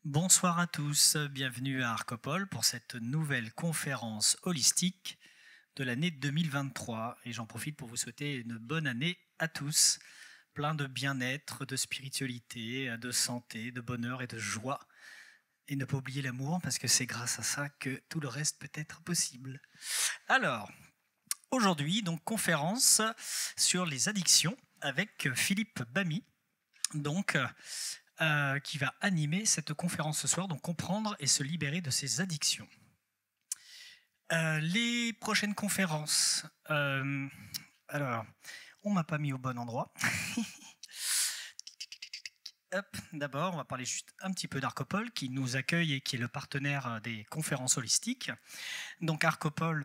Bonsoir à tous, bienvenue à Arcopole pour cette nouvelle conférence holistique de l'année 2023. Et j'en profite pour vous souhaiter une bonne année à tous, plein de bien-être, de spiritualité, de santé, de bonheur et de joie. Et ne pas oublier l'amour, parce que c'est grâce à ça que tout le reste peut être possible. Alors, aujourd'hui, donc conférence sur les addictions avec Philippe Bamy, donc qui va animer cette conférence ce soir, donc comprendre et se libérer de ses addictions. Les prochaines conférences, alors, on m'a pas mis au bon endroit. D'abord, on va parler juste un petit peu d'Arcopole, qui nous accueille et qui est le partenaire des conférences holistiques. Donc Arcopole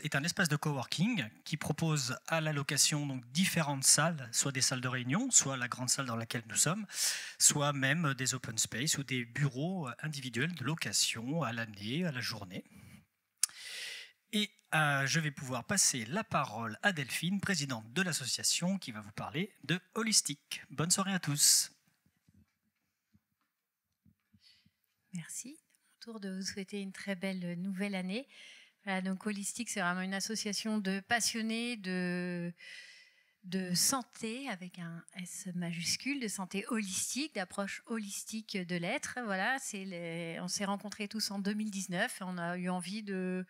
est un espace de coworking qui propose à la location donc différentes salles, soit des salles de réunion, soit la grande salle dans laquelle nous sommes, soit même des open space ou des bureaux individuels de location à l'année, à la journée. Et je vais pouvoir passer la parole à Delphine, présidente de l'association, qui va vous parler de holistique. Bonne soirée à tous. Merci. Autour de vous souhaiter une très belle nouvelle année. Voilà, donc Holistique, c'est vraiment une association de passionnés de santé, avec un S majuscule, de santé holistique, d'approche holistique de l'être. Voilà, on s'est rencontrés tous en 2019 et on a eu envie de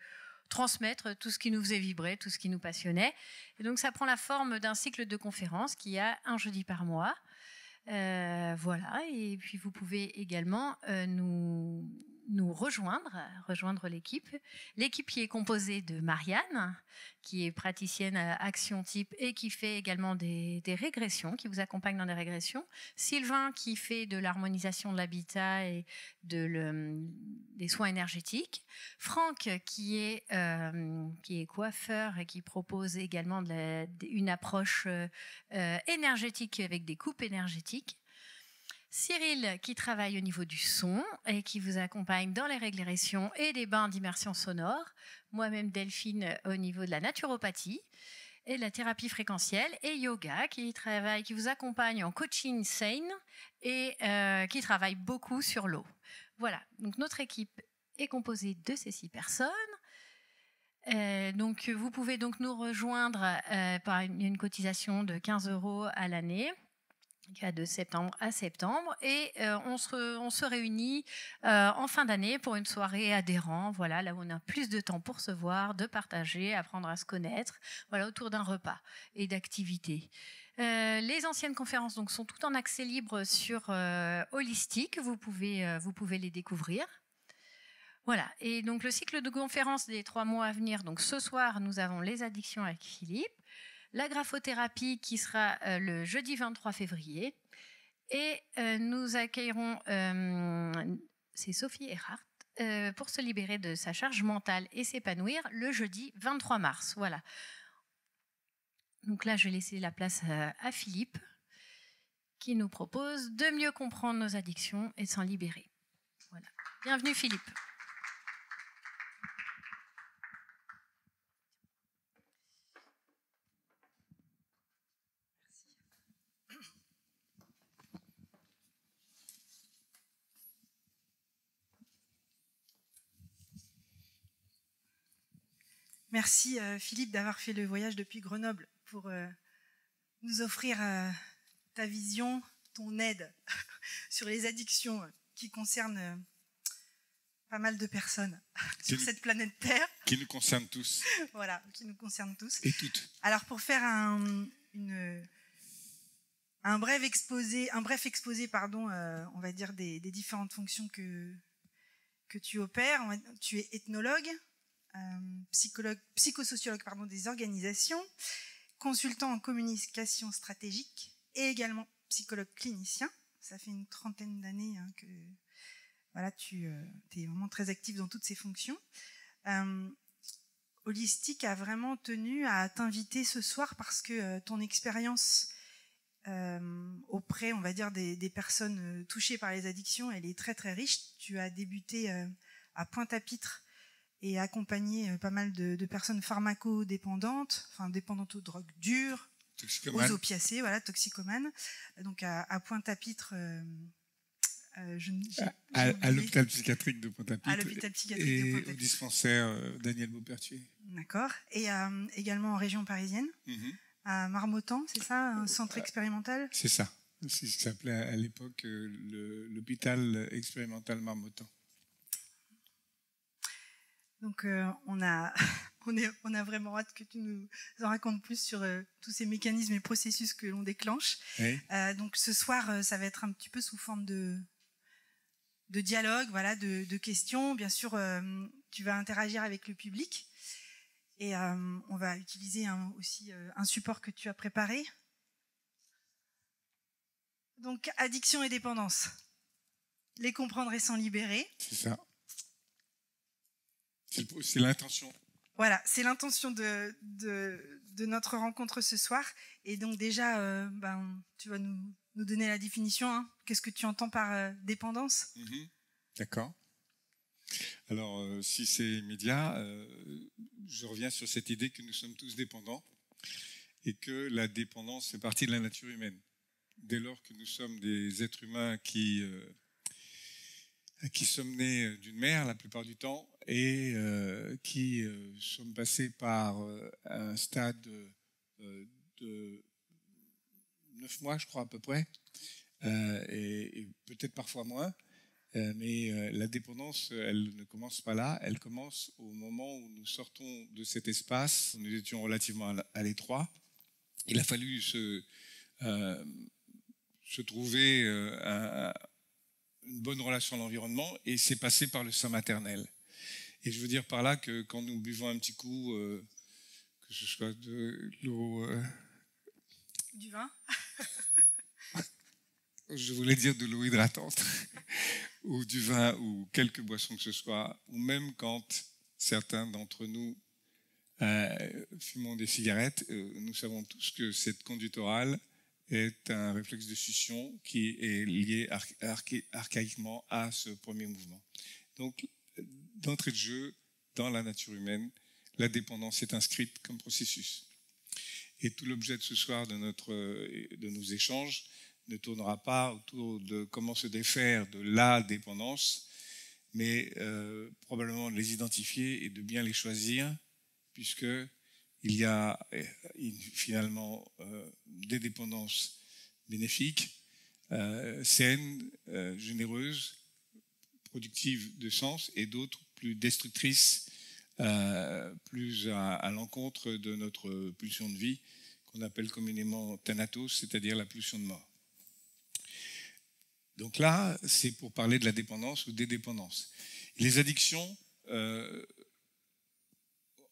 transmettre tout ce qui nous faisait vibrer, tout ce qui nous passionnait. Et donc ça prend la forme d'un cycle de conférences qui a un jeudi par mois. Voilà, et puis vous pouvez également nous rejoindre l'équipe. L'équipe qui est composée de Marianne, qui est praticienne à Action Type et qui fait également des régressions, qui vous accompagne dans des régressions. Sylvain qui fait de l'harmonisation de l'habitat et des soins énergétiques. Franck qui est coiffeur et qui propose également une approche énergétique avec des coupes énergétiques. Cyril qui travaille au niveau du son et qui vous accompagne dans les régressions et des bains d'immersion sonore. Moi-même Delphine au niveau de la naturopathie et de la thérapie fréquentielle, et yoga qui vous accompagne en coaching sane et qui travaille beaucoup sur l'eau. Voilà, donc notre équipe est composée de ces 6 personnes. Donc vous pouvez donc nous rejoindre par une cotisation de 15 € à l'année, qui va de septembre à septembre, et on se réunit en fin d'année pour une soirée adhérent, voilà, là où on a plus de temps pour se voir, de partager, apprendre à se connaître, voilà, autour d'un repas et d'activités. Les anciennes conférences donc sont toutes en accès libre sur Holistique, vous pouvez les découvrir. Voilà, et donc le cycle de conférences des 3 mois à venir, donc ce soir nous avons les addictions avec Philippe, la graphothérapie qui sera le jeudi 23 février, et nous accueillerons, c'est Sophie Erhardt, pour se libérer de sa charge mentale et s'épanouir le jeudi 23 mars. Voilà. Donc là, je vais laisser la place à Philippe, qui nous propose de mieux comprendre nos addictions et de s'en libérer. Voilà. Bienvenue Philippe. Merci Philippe d'avoir fait le voyage depuis Grenoble pour nous offrir ta vision, ton aide sur les addictions qui concernent pas mal de personnes sur cette planète Terre. Qui nous concernent tous. Voilà, qui nous concernent tous. Et toutes. Alors pour faire un bref exposé, on va dire des différentes fonctions que tu opères. Tu es ethnologue, psychosociologue des organisations, consultant en communication stratégique et également psychologue clinicien. Ça fait une 30aine d'années que voilà, tu es vraiment très actif dans toutes ces fonctions. Holistique a vraiment tenu à t'inviter ce soir parce que ton expérience auprès, on va dire, des personnes touchées par les addictions, elle est très très riche. Tu as débuté à Pointe-à-Pitre et accompagné pas mal de personnes pharmacodépendantes, enfin dépendantes aux drogues dures, aux opiacés, voilà, toxicomanes. Donc à Pointe-à-Pitre, À l'hôpital psychiatrique de Pointe-à-Pitre. À l'hôpital psychiatrique de Et Pointe-à-Pitre. au dispensaire Daniel Beaupertuis. D'accord. Et également en région parisienne, à Marmottan, c'est ça, un centre expérimental? C'est ça. Ça s'appelait à l'époque l'hôpital expérimental Marmottan. Donc on a vraiment hâte que tu nous en racontes plus sur tous ces mécanismes et processus que l'on déclenche. Oui. Donc ce soir, ça va être un petit peu sous forme de dialogue, voilà, de questions. Bien sûr, tu vas interagir avec le public et on va utiliser aussi un support que tu as préparé. Donc addiction et dépendance, les comprendre et s'en libérer. C'est ça. C'est l'intention. Voilà, c'est l'intention de notre rencontre ce soir. Et donc déjà, tu vas nous donner la définition. Hein. Qu'est-ce que tu entends par dépendance? D'accord. Alors, si c'est immédiat, je reviens sur cette idée que nous sommes tous dépendants et que la dépendance fait partie de la nature humaine. Dès lors que nous sommes des êtres humains qui sommes nés d'une mère la plupart du temps et qui sommes passés par un stade de 9 mois, je crois à peu près, et peut-être parfois moins, mais la dépendance, elle ne commence pas là, elle commence au moment où nous sortons de cet espace, nous étions relativement à l'étroit. Il a fallu se trouver une bonne relation à l'environnement et c'est passé par le sein maternel. Et je veux dire par là que quand nous buvons un petit coup, que ce soit de l'eau... Du vin. Je voulais dire de l'eau hydratante, ou du vin, ou quelque boisson que ce soit, ou même quand certains d'entre nous fumons des cigarettes, nous savons tous que cette conduite orale est un réflexe de succion qui est lié archaïquement à ce premier mouvement. Donc, d'entrée de jeu, dans la nature humaine, la dépendance est inscrite comme processus. Et tout l'objet de ce soir de nos échanges ne tournera pas autour de comment se défaire de la dépendance, mais probablement de les identifier et de bien les choisir, puisque il y a finalement des dépendances bénéfiques, saines, généreuses, productives de sens, et d'autres plus destructrices, plus à l'encontre de notre pulsion de vie, qu'on appelle communément thanatos, c'est-à-dire la pulsion de mort. Donc là, c'est pour parler de la dépendance ou des dépendances. Les addictions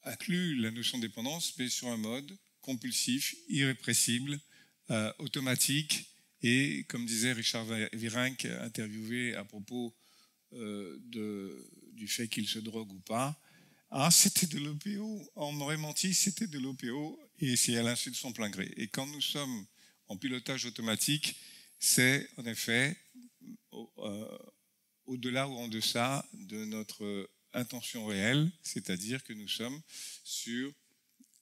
incluent la notion de dépendance, mais sur un mode compulsif, irrépressible, automatique, et comme disait Richard Virenque, interviewé à propos du fait qu'il se drogue ou pas, c'était de l'OPO, on m'aurait menti, c'était de l'OPO, et c'est à l'insu de son plein gré. Et quand nous sommes en pilotage automatique, c'est en effet au-delà ou en deçà de notre intention réelle, c'est-à-dire que nous sommes sur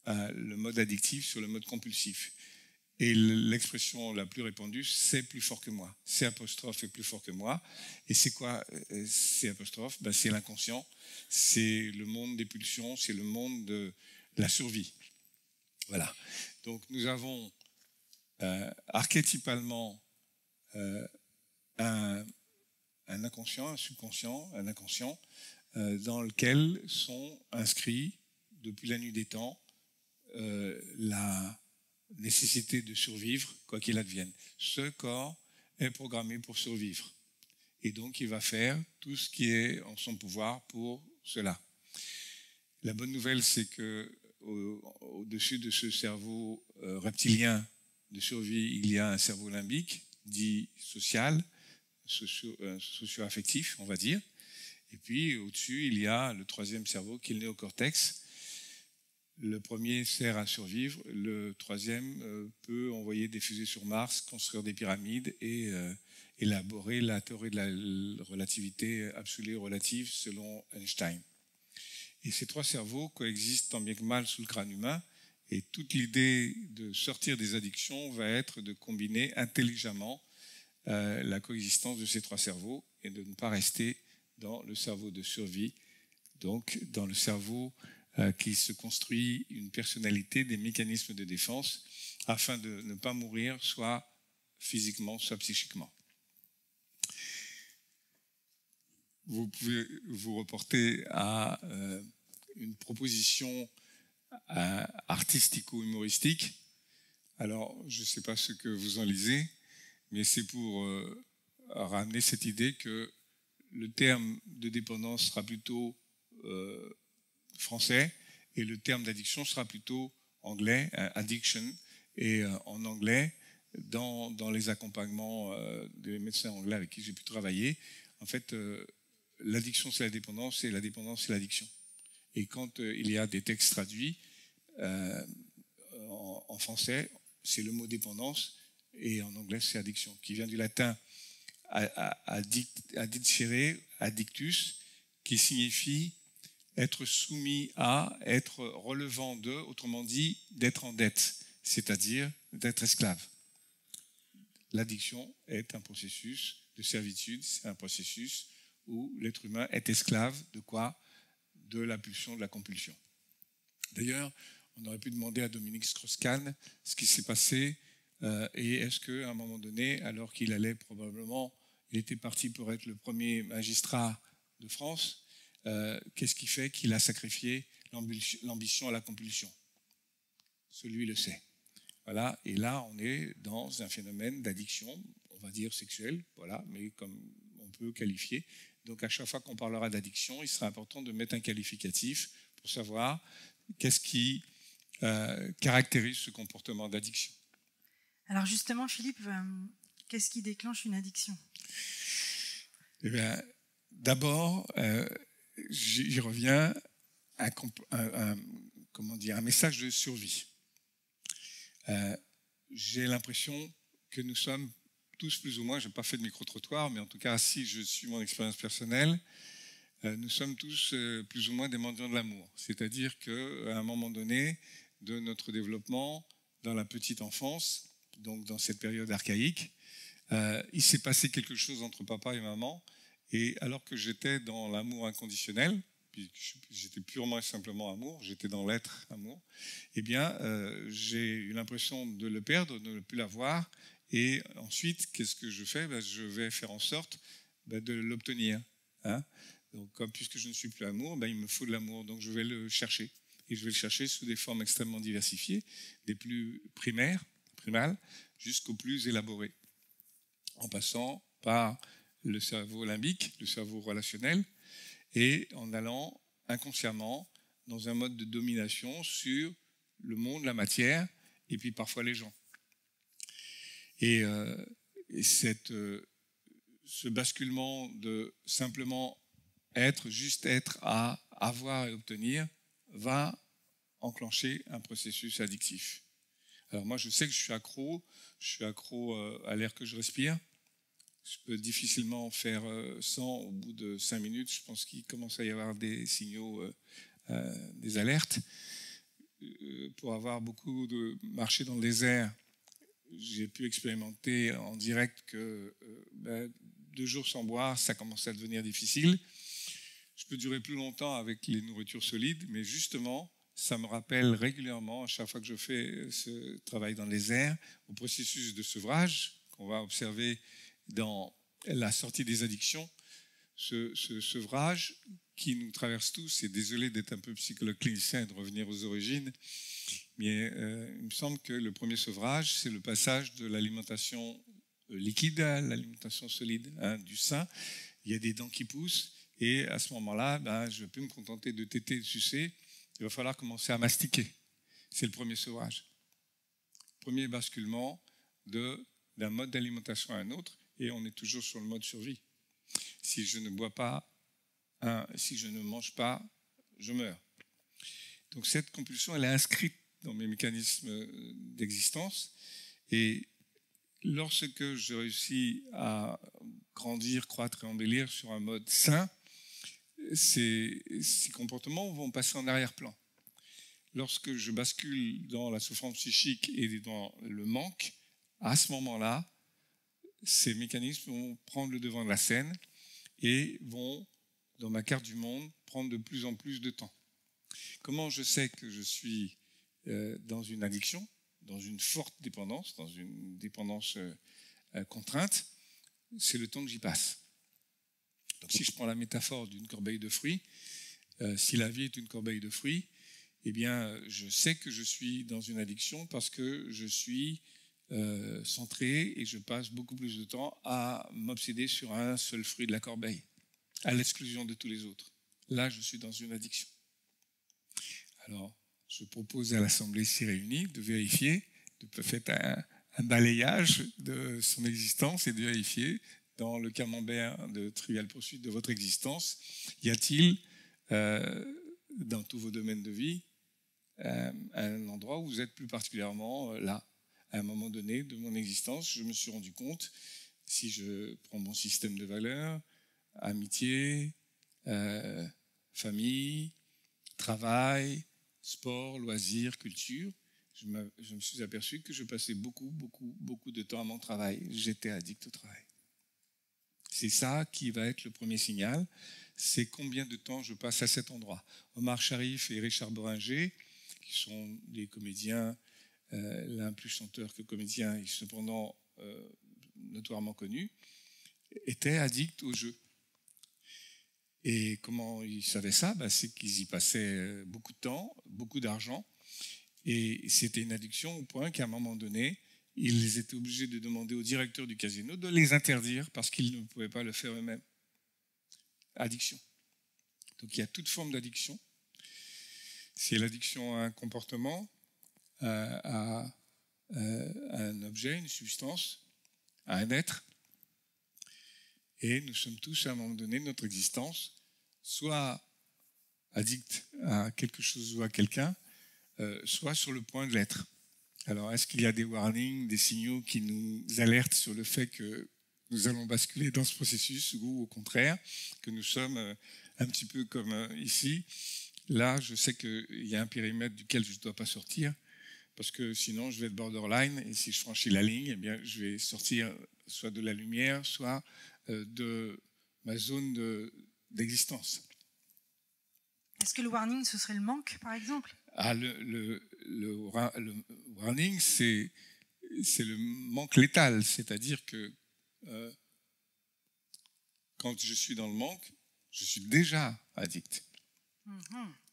le mode addictif, sur le mode compulsif. Et l'expression la plus répandue, c'est plus fort que moi. C'est apostrophe est plus fort que moi. Et c'est quoi c'est apostrophe? C'est l'inconscient, c'est le monde des pulsions, c'est le monde de la survie. Voilà. Donc nous avons archétypalement un inconscient, un subconscient, un inconscient, dans lequel sont inscrits, depuis la nuit des temps, la nécessité de survivre, quoi qu'il advienne. Ce corps est programmé pour survivre. Et donc, il va faire tout ce qui est en son pouvoir pour cela. La bonne nouvelle, c'est que au-dessus de ce cerveau reptilien de survie, il y a un cerveau limbique, dit social, socio-affectif, on va dire. Et puis, au-dessus, il y a le troisième cerveau, qui est le néocortex. Le premier sert à survivre, le troisième peut envoyer des fusées sur Mars, construire des pyramides et élaborer la théorie de la relativité absolue relative selon Einstein. Et ces trois cerveaux coexistent tant bien que mal sous le crâne humain, et toute l'idée de sortir des addictions va être de combiner intelligemment la coexistence de ces trois cerveaux et de ne pas rester dans le cerveau de survie, donc dans le cerveau qui se construit une personnalité, des mécanismes de défense, afin de ne pas mourir soit physiquement, soit psychiquement. Vous pouvez vous reporter à une proposition artistico-humoristique. Alors, je ne sais pas ce que vous en lisez, mais c'est pour ramener cette idée que le terme de dépendance sera plutôt français et le terme d'addiction sera plutôt anglais, addiction. Et en anglais, dans les accompagnements des médecins anglais avec qui j'ai pu travailler, en fait, l'addiction c'est la dépendance et la dépendance c'est l'addiction. Et quand il y a des textes traduits en français, c'est le mot dépendance et en anglais c'est addiction, qui vient du latin addicere, addictus, qui signifie être soumis à, être relevant de, autrement dit, d'être en dette, c'est-à-dire d'être esclave. L'addiction est un processus de servitude, c'est un processus où l'être humain est esclave de quoi? De la pulsion, de la compulsion. D'ailleurs, on aurait pu demander à Dominique Strauss-Kahn ce qui s'est passé et est-ce qu'à un moment donné, alors qu'il allait probablement, il était parti pour être le premier magistrat de France, qu'est-ce qui fait qu'il a sacrifié l'ambition à la compulsion? Celui le sait. Voilà, et là, on est dans un phénomène d'addiction, on va dire sexuelle, voilà, mais comme on peut qualifier. Donc, à chaque fois qu'on parlera d'addiction, il sera important de mettre un qualificatif pour savoir qu'est-ce qui caractérise ce comportement d'addiction. Alors justement, Philippe, qu'est-ce qui déclenche une addiction? Eh bien, d'abord, j'y reviens à un message de survie. J'ai l'impression que nous sommes tous plus ou moins, je n'ai pas fait de micro-trottoir, mais en tout cas, si je suis mon expérience personnelle, nous sommes tous plus ou moins des mendiants de l'amour. C'est-à-dire qu'à un moment donné de notre développement, dans la petite enfance, donc dans cette période archaïque, il s'est passé quelque chose entre papa et maman, et alors que j'étais dans l'amour inconditionnel, puis j'étais purement et simplement amour, j'étais dans l'être amour, eh bien, j'ai eu l'impression de le perdre, de ne plus l'avoir, et ensuite, qu'est-ce que je fais? Je vais faire en sorte de l'obtenir. Hein? Donc, puisque je ne suis plus amour, il me faut de l'amour, donc je vais le chercher. Et je vais le chercher sous des formes extrêmement diversifiées, des plus primales, jusqu'aux plus élaborées, en passant par le cerveau limbique, le cerveau relationnel, et en allant inconsciemment dans un mode de domination sur le monde, la matière, et puis parfois les gens. Et ce basculement de simplement juste être à avoir et obtenir, va enclencher un processus addictif. Alors moi, je sais que je suis accro à l'air que je respire. Je peux difficilement faire 100 au bout de 5 minutes. Je pense qu'il commence à y avoir des signaux, des alertes. Pour avoir beaucoup marché dans le désert, j'ai pu expérimenter en direct que 2 jours sans boire, ça commence à devenir difficile. Je peux durer plus longtemps avec les nourritures solides, mais justement, ça me rappelle régulièrement, à chaque fois que je fais ce travail dans les airs, au processus de sevrage qu'on va observer dans la sortie des addictions, ce sevrage qui nous traverse tous, et désolé d'être un peu psychologue clinicien et de revenir aux origines, mais il me semble que le premier sevrage, c'est le passage de l'alimentation liquide à l'alimentation solide, du sein. Il y a des dents qui poussent, et à ce moment-là, je ne vais plus me contenter de téter et de sucer, il va falloir commencer à mastiquer. C'est le premier sevrage. Premier basculement d'un mode d'alimentation à un autre, et on est toujours sur le mode survie. Si je ne bois pas, si je ne mange pas, je meurs. Donc cette compulsion, elle est inscrite dans mes mécanismes d'existence, et lorsque je réussis à grandir, croître et embellir sur un mode sain, ces comportements vont passer en arrière-plan. Lorsque je bascule dans la souffrance psychique et dans le manque, à ce moment-là, ces mécanismes vont prendre le devant de la scène et vont, dans ma carte du monde, prendre de plus en plus de temps. Comment je sais que je suis dans une addiction, dans une forte dépendance, dans une dépendance contrainte? C'est le temps que j'y passe. Donc si je prends la métaphore d'une corbeille de fruits, si la vie est une corbeille de fruits, eh bien, je sais que je suis dans une addiction parce que je suis centré et je passe beaucoup plus de temps à m'obséder sur un seul fruit de la corbeille, à l'exclusion de tous les autres. Là, je suis dans une addiction. Alors, je propose à l'Assemblée s'y réunie de vérifier, de faire un balayage de son existence et de vérifier, dans le camembert de Trivial Pursuit de votre existence, y a-t-il, dans tous vos domaines de vie, un endroit où vous êtes plus particulièrement là. À un moment donné de mon existence, je me suis rendu compte, si je prends mon système de valeurs, amitié, famille, travail, sport, loisirs, culture, je me suis aperçu que je passais beaucoup de temps à mon travail. J'étais addict au travail. C'est ça qui va être le premier signal, c'est combien de temps je passe à cet endroit. Omar Sharif et Richard Boringer, qui sont des comédiens, l'un plus chanteur que comédien et cependant notoirement connu, étaient addicts au jeu. Et comment ils savaient ça? C'est qu'ils y passaient beaucoup de temps, beaucoup d'argent, et c'était une addiction au point qu'à un moment donné, ils étaient obligés de demander au directeur du casino de les interdire parce qu'ils ne pouvaient pas le faire eux-mêmes. Addiction. Donc il y a toute forme d'addiction. C'est l'addiction à un comportement, à un objet, une substance, à un être. Et nous sommes tous, à un moment donné de notre existence, soit addicts à quelque chose ou à quelqu'un, soit sur le point de l'être. Alors, est-ce qu'il y a des warnings, des signaux qui nous alertent sur le fait que nous allons basculer dans ce processus ou au contraire, que nous sommes un petit peu comme ici? Là, je sais qu'il y a un périmètre duquel je ne dois pas sortir, parce que sinon je vais être borderline, et si je franchis la ligne, eh bien, je vais sortir soit de la lumière, soit de ma zone d'existence. Est-ce que le warning, ce serait le manque, par exemple? Le warning, c'est le manque létal, c'est-à-dire que quand je suis dans le manque, je suis déjà addict.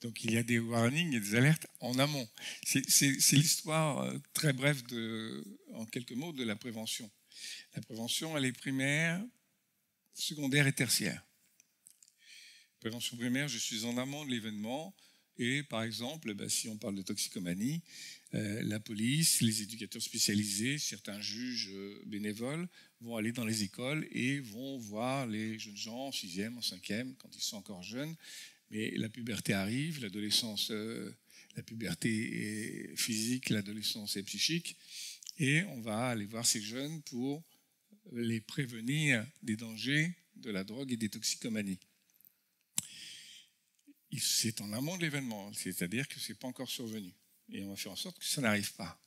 Donc il y a des warnings et des alertes en amont. C'est l'histoire très brève, en quelques mots, de la prévention. La prévention, elle est primaire, secondaire et tertiaire. Prévention primaire, je suis en amont de l'événement et par exemple, si on parle de toxicomanie, la police, les éducateurs spécialisés, certains juges bénévoles vont aller dans les écoles et vont voir les jeunes gens en 6e, en 5e, quand ils sont encore jeunes. Mais la puberté arrive, l'adolescence, la puberté est physique, l'adolescence est psychique, et on va aller voir ces jeunes pour les prévenir des dangers de la drogue et des toxicomanies. C'est en amont de l'événement, c'est-à-dire que ce n'est pas encore survenu. Et on va faire en sorte que ça n'arrive pas.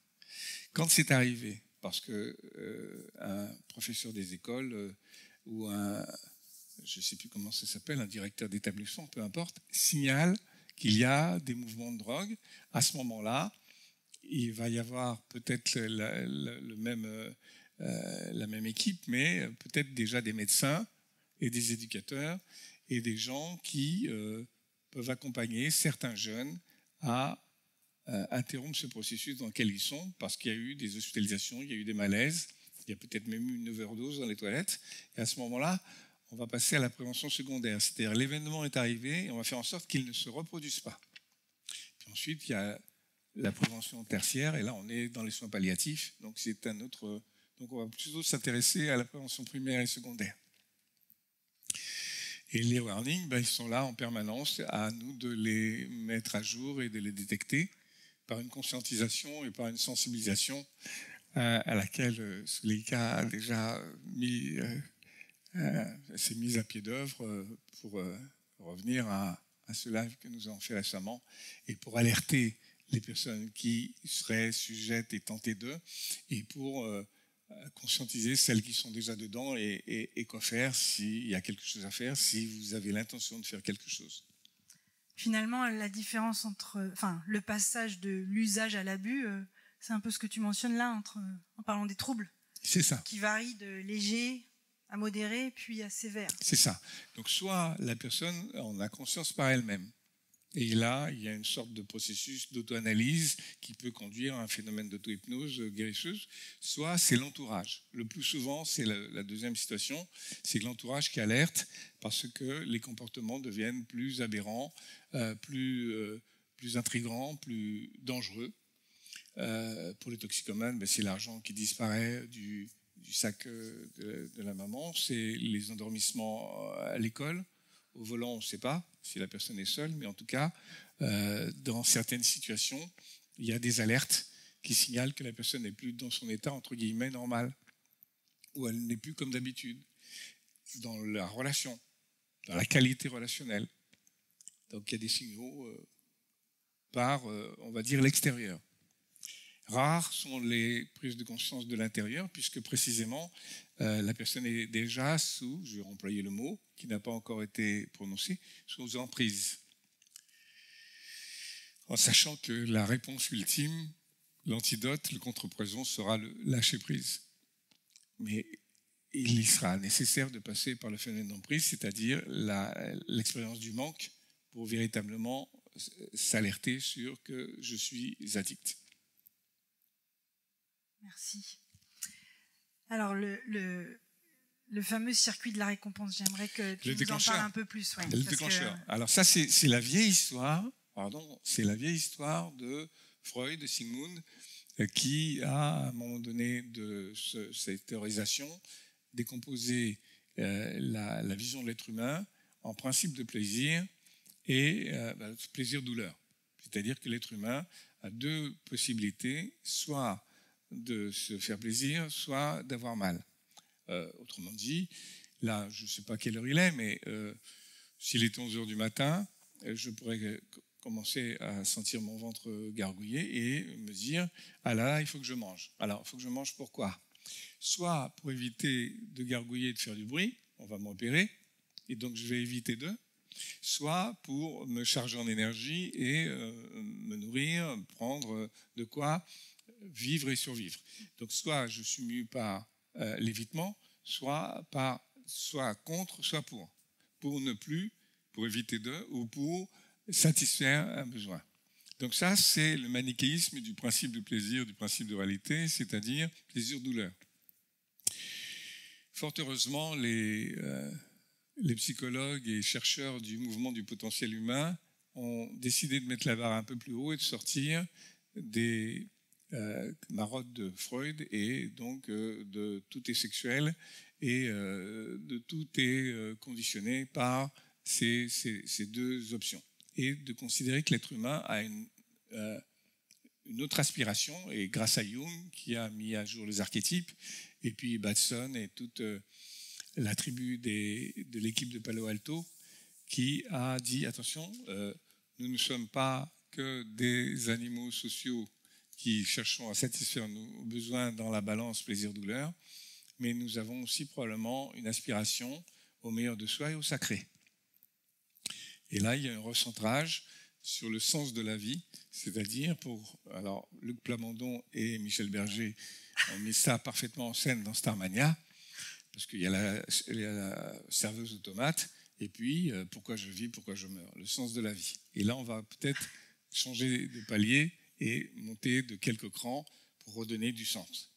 Quand c'est arrivé, parce qu'un professeur des écoles ou je ne sais plus comment ça s'appelle, un directeur d'établissement, peu importe, signale qu'il y a des mouvements de drogue, à ce moment-là, il va y avoir peut-être la même équipe, mais peut-être déjà des médecins et des éducateurs et des gens qui peuvent accompagner certains jeunes à interrompre ce processus dans lequel ils sont, parce qu'il y a eu des hospitalisations, il y a eu des malaises, il y a peut-être même eu une overdose dans les toilettes, et à ce moment-là, on va passer à la prévention secondaire, c'est-à-dire l'événement est arrivé et on va faire en sorte qu'il ne se reproduise pas. Puis ensuite, il y a la prévention tertiaire, et là on est dans les soins palliatifs, donc c'est un autre. Donc on va plutôt s'intéresser à la prévention primaire et secondaire. Et les warnings, ils sont là en permanence, à nous de les mettre à jour et de les détecter par une conscientisation et par une sensibilisation à laquelle Suleika a déjà s'est mise à pied d'œuvre pour revenir à ce live que nous avons fait récemment et pour alerter les personnes qui seraient sujettes et tentées d'eux et pour conscientiser celles qui sont déjà dedans et quoi faire s'il y a quelque chose à faire, si vous avez l'intention de faire quelque chose. Finalement, la différence le passage de l'usage à l'abus, c'est un peu ce que tu mentionnes là en parlant des troubles. C'est ça. Qui varient de léger à modéré, puis à sévère. C'est ça. Donc soit la personne en a conscience par elle-même. Et là, il y a une sorte de processus d'auto-analyse qui peut conduire à un phénomène d'auto-hypnose guérisseuse, soit c'est l'entourage. Le plus souvent, c'est la deuxième situation, c'est l'entourage qui alerte parce que les comportements deviennent plus aberrants, plus intrigants, plus dangereux. Pour les toxicomanes, c'est l'argent qui disparaît du sac de la maman, c'est les endormissements à l'école. Au volant, on ne sait pas si la personne est seule, mais en tout cas, dans certaines situations, il y a des alertes qui signalent que la personne n'est plus dans son état, entre guillemets, normal, ou elle n'est plus comme d'habitude, dans la relation, dans la qualité relationnelle. Donc il y a des signaux par, on va dire, l'extérieur. Rares sont les prises de conscience de l'intérieur, puisque précisément, la personne est déjà sous, je vais employer le mot, qui n'a pas encore été prononcé, sous emprise. En sachant que la réponse ultime, l'antidote, le contre-poison sera le lâcher-prise. Mais il sera nécessaire de passer par le phénomène d'emprise, c'est-à-dire l'expérience du manque, pour véritablement s'alerter sur que je suis addict. Merci. Alors, le fameux circuit de la récompense, j'aimerais que tu nous en parles un peu plus. Ouais, le déclencheur. Alors ça, c'est la vieille histoire, c'est la vieille histoire de Freud, de Sigmund, qui a, à un moment donné de cette théorisation, décomposé la vision de l'être humain en principe de plaisir et plaisir-douleur. C'est-à-dire que l'être humain a deux possibilités, soit de se faire plaisir, soit d'avoir mal. Autrement dit, là, je ne sais pas quelle heure il est, mais s'il est 11h du matin, je pourrais commencer à sentir mon ventre gargouiller et me dire « Ah là, il faut que je mange ». Alors, il faut que je mange pourquoi ? Soit pour éviter de gargouiller et de faire du bruit, on va me repérer, et donc je vais éviter d'eux, soit pour me charger en énergie et me nourrir, prendre de quoi vivre et survivre. Donc soit je suis mu par l'évitement, soit contre, soit pour ne plus, pour éviter d'eux ou pour satisfaire un besoin. Donc ça, c'est le manichéisme du principe du plaisir, du principe de réalité, c'est-à-dire plaisir-douleur. Fort heureusement, les psychologues et chercheurs du mouvement du potentiel humain ont décidé de mettre la barre un peu plus haut et de sortir des marottes de Freud et donc de tout est sexuel et de tout est conditionné par ces deux options. Et de considérer que l'être humain a une autre aspiration, et grâce à Jung qui a mis à jour les archétypes, et puis Batson et toute la tribu de l'équipe de Palo Alto qui a dit attention, nous ne sommes pas que des animaux sociaux qui cherchons à satisfaire nos besoins dans la balance plaisir-douleur, mais nous avons aussi probablement une aspiration au meilleur de soi et au sacré. Et là, il y a un recentrage sur le sens de la vie, c'est-à-dire alors Luc Plamondon et Michel Berger ont mis ça parfaitement en scène dans Starmania, parce qu'il y a la serveuse automate, et puis pourquoi je vis, pourquoi je meurs, le sens de la vie. Et là, on va peut-être changer de palier et monter de quelques crans pour redonner du sens.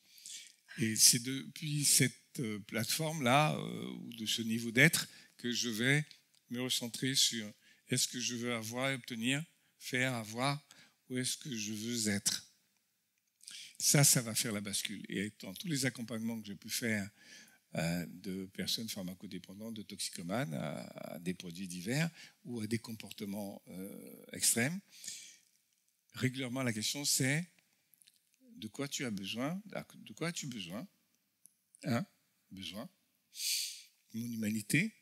Et c'est depuis cette plateforme-là, ou de ce niveau d'être, que je vais me recentrer sur est-ce que je veux avoir et obtenir, faire, avoir, ou est-ce que je veux être. Ça va faire la bascule. Et dans tous les accompagnements que j'ai pu faire de personnes pharmacodépendantes, de toxicomanes, à des produits divers ou à des comportements extrêmes, régulièrement la question c'est de quoi tu as besoin, de quoi as-tu besoin, besoin, mon humanité,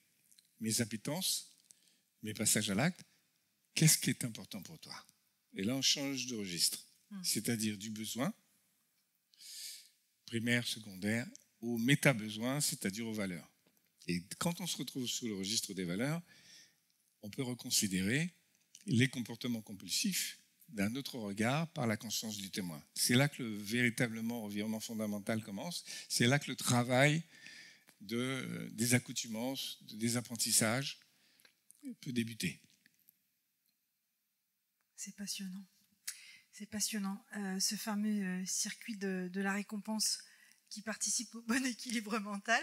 mes appétences, mes passages à l'acte, qu'est-ce qui est important pour toi? Et là on change de registre, c'est-à-dire du besoin, primaires, secondaires, aux méta-besoins, c'est-à-dire aux valeurs. Et quand on se retrouve sous le registre des valeurs, on peut reconsidérer les comportements compulsifs d'un autre regard par la conscience du témoin. C'est là que le véritablement environnement fondamental commence. C'est là que le travail des accoutumances, des apprentissages peut débuter. C'est passionnant. C'est passionnant. Ce fameux circuit de la récompense qui participe au bon équilibre mental.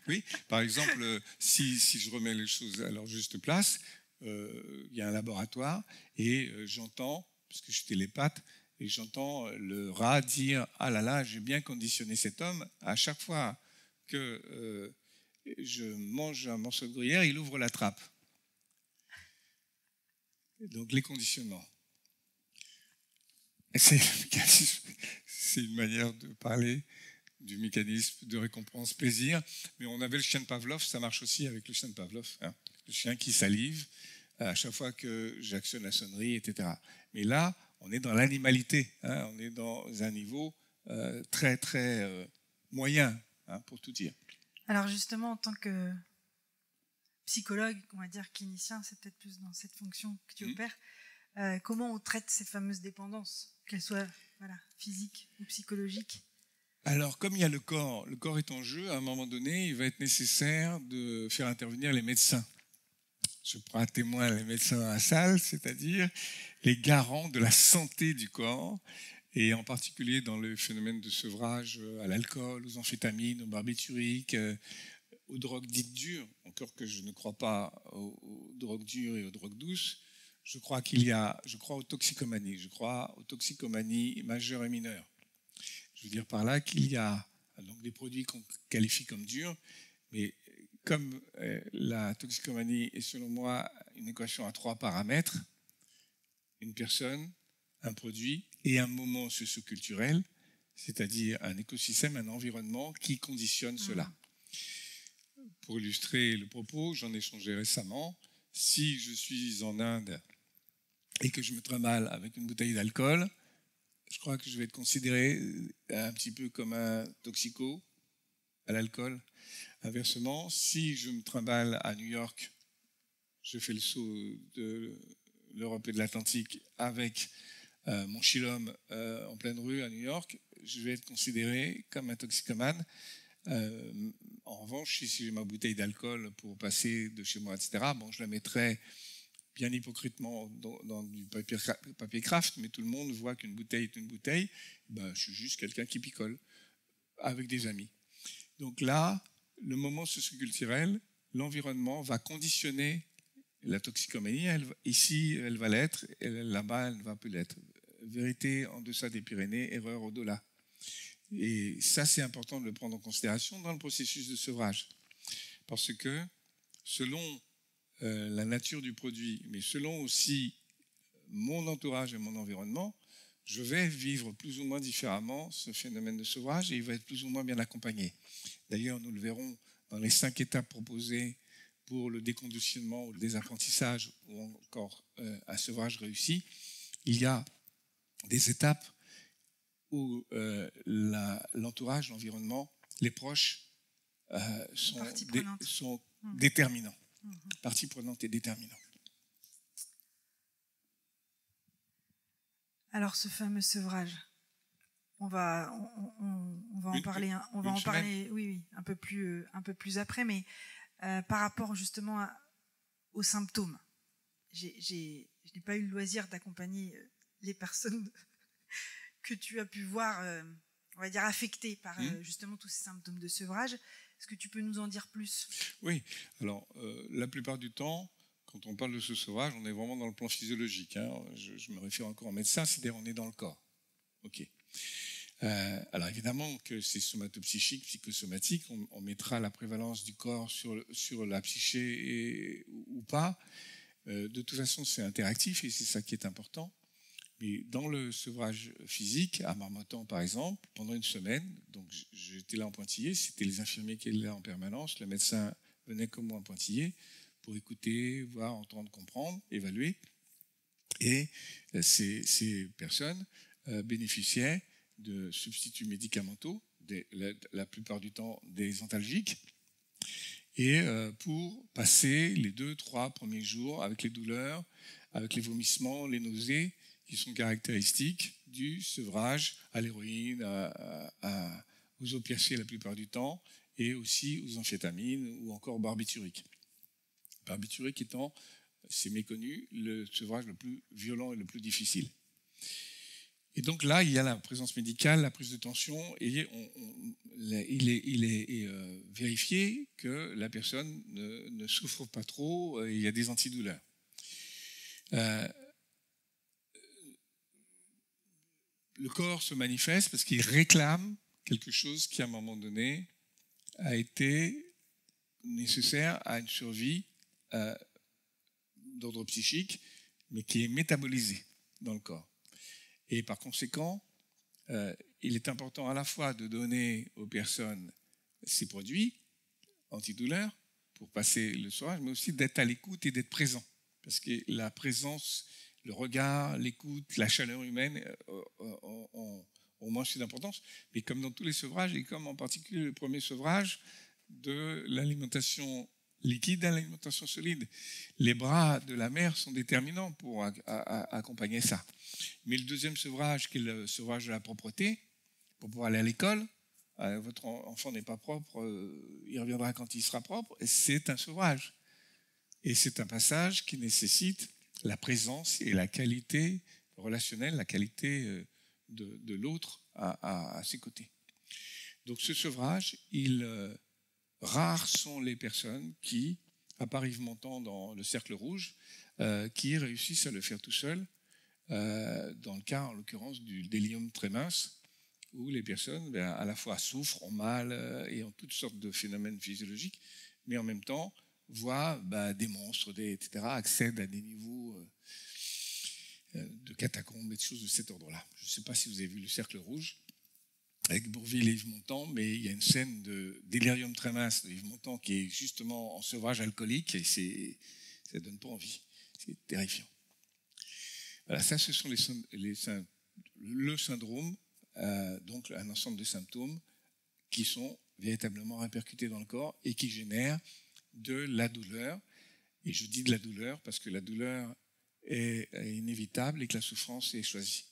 Oui, par exemple, si je remets les choses à leur juste place, il y a un laboratoire et j'entends, parce que je suis télépathe, et j'entends le rat dire « Ah là là, j'ai bien conditionné cet homme. À chaque fois que je mange un morceau de gruyère, il ouvre la trappe. » Donc les conditionnements. C'est une manière de parler du mécanisme de récompense plaisir. Mais on avait le chien de Pavlov, ça marche aussi avec le chien de Pavlov. Hein. Le chien qui salive à chaque fois que j'actionne la sonnerie, etc. Mais là, on est dans l'animalité. Hein. On est dans un niveau très, très moyen, hein, pour tout dire. Alors justement, en tant que psychologue, on va dire clinicien, c'est peut-être plus dans cette fonction que tu opères, comment on traite ces fameuses dépendances, qu'elles soient physiques ou psychologiques? Alors, comme il y a le corps est en jeu, à un moment donné, il va être nécessaire de faire intervenir les médecins. Je prends à témoin les médecins dans la salle, c'est-à-dire les garants de la santé du corps, et en particulier dans le phénomène de sevrage à l'alcool, aux amphétamines, aux barbituriques, aux drogues dites dures, encore que je ne crois pas aux drogues dures et aux drogues douces. Je crois aux toxicomanies, majeures et mineures. Je veux dire par là qu'il y a donc des produits qu'on qualifie comme durs, mais comme la toxicomanie est selon moi une équation à 3 paramètres, une personne, un produit et un moment socio-culturel, c'est-à-dire un écosystème, un environnement qui conditionne cela. Pour illustrer le propos, j'en ai échangé récemment. Si je suis en Inde et que je me trimballe avec une bouteille d'alcool, je crois que je vais être considéré un petit peu comme un toxico à l'alcool. Inversement, si je me trimballe à New York, je fais le saut de l'Europe et de l'Atlantique avec mon chillum en pleine rue à New York, je vais être considéré comme un toxicomane. En revanche, si j'ai ma bouteille d'alcool pour passer de chez moi, etc., bon, je la mettrai bien hypocritement dans du papier craft, mais tout le monde voit qu'une bouteille est une bouteille. Ben, je suis juste quelqu'un qui picole avec des amis. Donc là, le moment socioculturel, l'environnement va conditionner la toxicomanie. Ici, elle va l'être, et là-bas, elle ne va plus l'être. Vérité en deçà des Pyrénées, erreur au-delà. Et ça, c'est important de le prendre en considération dans le processus de sevrage. Parce que selon la nature du produit, mais selon aussi mon entourage et mon environnement, je vais vivre plus ou moins différemment ce phénomène de sevrage et il va être plus ou moins bien accompagné. D'ailleurs, nous le verrons dans les 5 étapes proposées pour le déconditionnement ou le désapprentissage ou encore un sevrage réussi. Il y a des étapes où l'entourage, l'environnement, les proches sont déterminants. Partie prenante et déterminante. Alors, ce fameux sevrage, on va en parler un peu plus après, mais par rapport justement aux symptômes, je n'ai pas eu le loisir d'accompagner les personnes que tu as pu voir, on va dire, affectées par justement tous ces symptômes de sevrage. Est-ce que tu peux nous en dire plus? Oui, alors la plupart du temps, quand on parle de ce sevrage, on est vraiment dans le plan physiologique. Hein. Je me réfère encore au médecin, c'est-à-dire on est dans le corps. Ok. Alors évidemment que c'est somatopsychique, psychosomatique, on mettra la prévalence du corps sur la psyché ou pas. De toute façon, c'est interactif et c'est ça qui est important. Mais dans le sevrage physique, à Marmottan par exemple, pendant une semaine, donc j'étais là en pointillé, c'était les infirmiers qui étaient là en permanence, le médecin venait comme moi en pointillé pour écouter, voir, entendre, comprendre, évaluer. Et ces personnes bénéficiaient de substituts médicamenteux, la plupart du temps des antalgiques, et pour passer les 2-3 premiers jours avec les douleurs, avec les vomissements, les nausées, qui sont caractéristiques du sevrage à l'héroïne, aux opiacés la plupart du temps, et aussi aux amphétamines ou encore au barbiturique. Barbiturique étant, c'est méconnu, le sevrage le plus violent et le plus difficile. Et donc là, il y a la présence médicale, la prise de tension, et il est vérifié que la personne ne souffre pas trop, il y a des antidouleurs. Le corps se manifeste parce qu'il réclame quelque chose qui, à un moment donné, a été nécessaire à une survie d'ordre psychique, mais qui est métabolisée dans le corps. Et par conséquent, il est important à la fois de donner aux personnes ces produits antidouleurs pour passer le sevrage, mais aussi d'être à l'écoute et d'être présent. Parce que la présence, le regard, l'écoute, la chaleur humaine ont moins d'importance. Mais comme dans tous les sevrages, et comme en particulier le premier sevrage, de l'alimentation liquide à l'alimentation solide. Les bras de la mère sont déterminants pour accompagner ça. Mais le deuxième sevrage, qui est le sevrage de la propreté, pour pouvoir aller à l'école, votre enfant n'est pas propre, il reviendra quand il sera propre, c'est un sevrage. Et c'est un passage qui nécessite la présence et la qualité relationnelle, la qualité de l'autre à ses côtés. Donc ce sevrage, rares sont les personnes qui, à part Yves Montand dans le Cercle Rouge, qui réussissent à le faire tout seul, dans le cas, en l'occurrence, du délirium très mince, où les personnes à la fois souffrent, ont mal et ont toutes sortes de phénomènes physiologiques, mais en même temps voient des monstres, etc., accèdent à des niveaux de catacombes et de choses de cet ordre-là. Je ne sais pas si vous avez vu le Cercle Rouge, avec Bourvil et Yves Montand, mais il y a une scène de délirium très mince de Yves Montand qui est justement en sevrage alcoolique et ça ne donne pas envie. C'est terrifiant. Voilà, ça, ce sont le syndrome, donc un ensemble de symptômes qui sont véritablement répercutés dans le corps et qui génèrent de la douleur. Et je dis de la douleur parce que la douleur est inévitable et que la souffrance est choisie.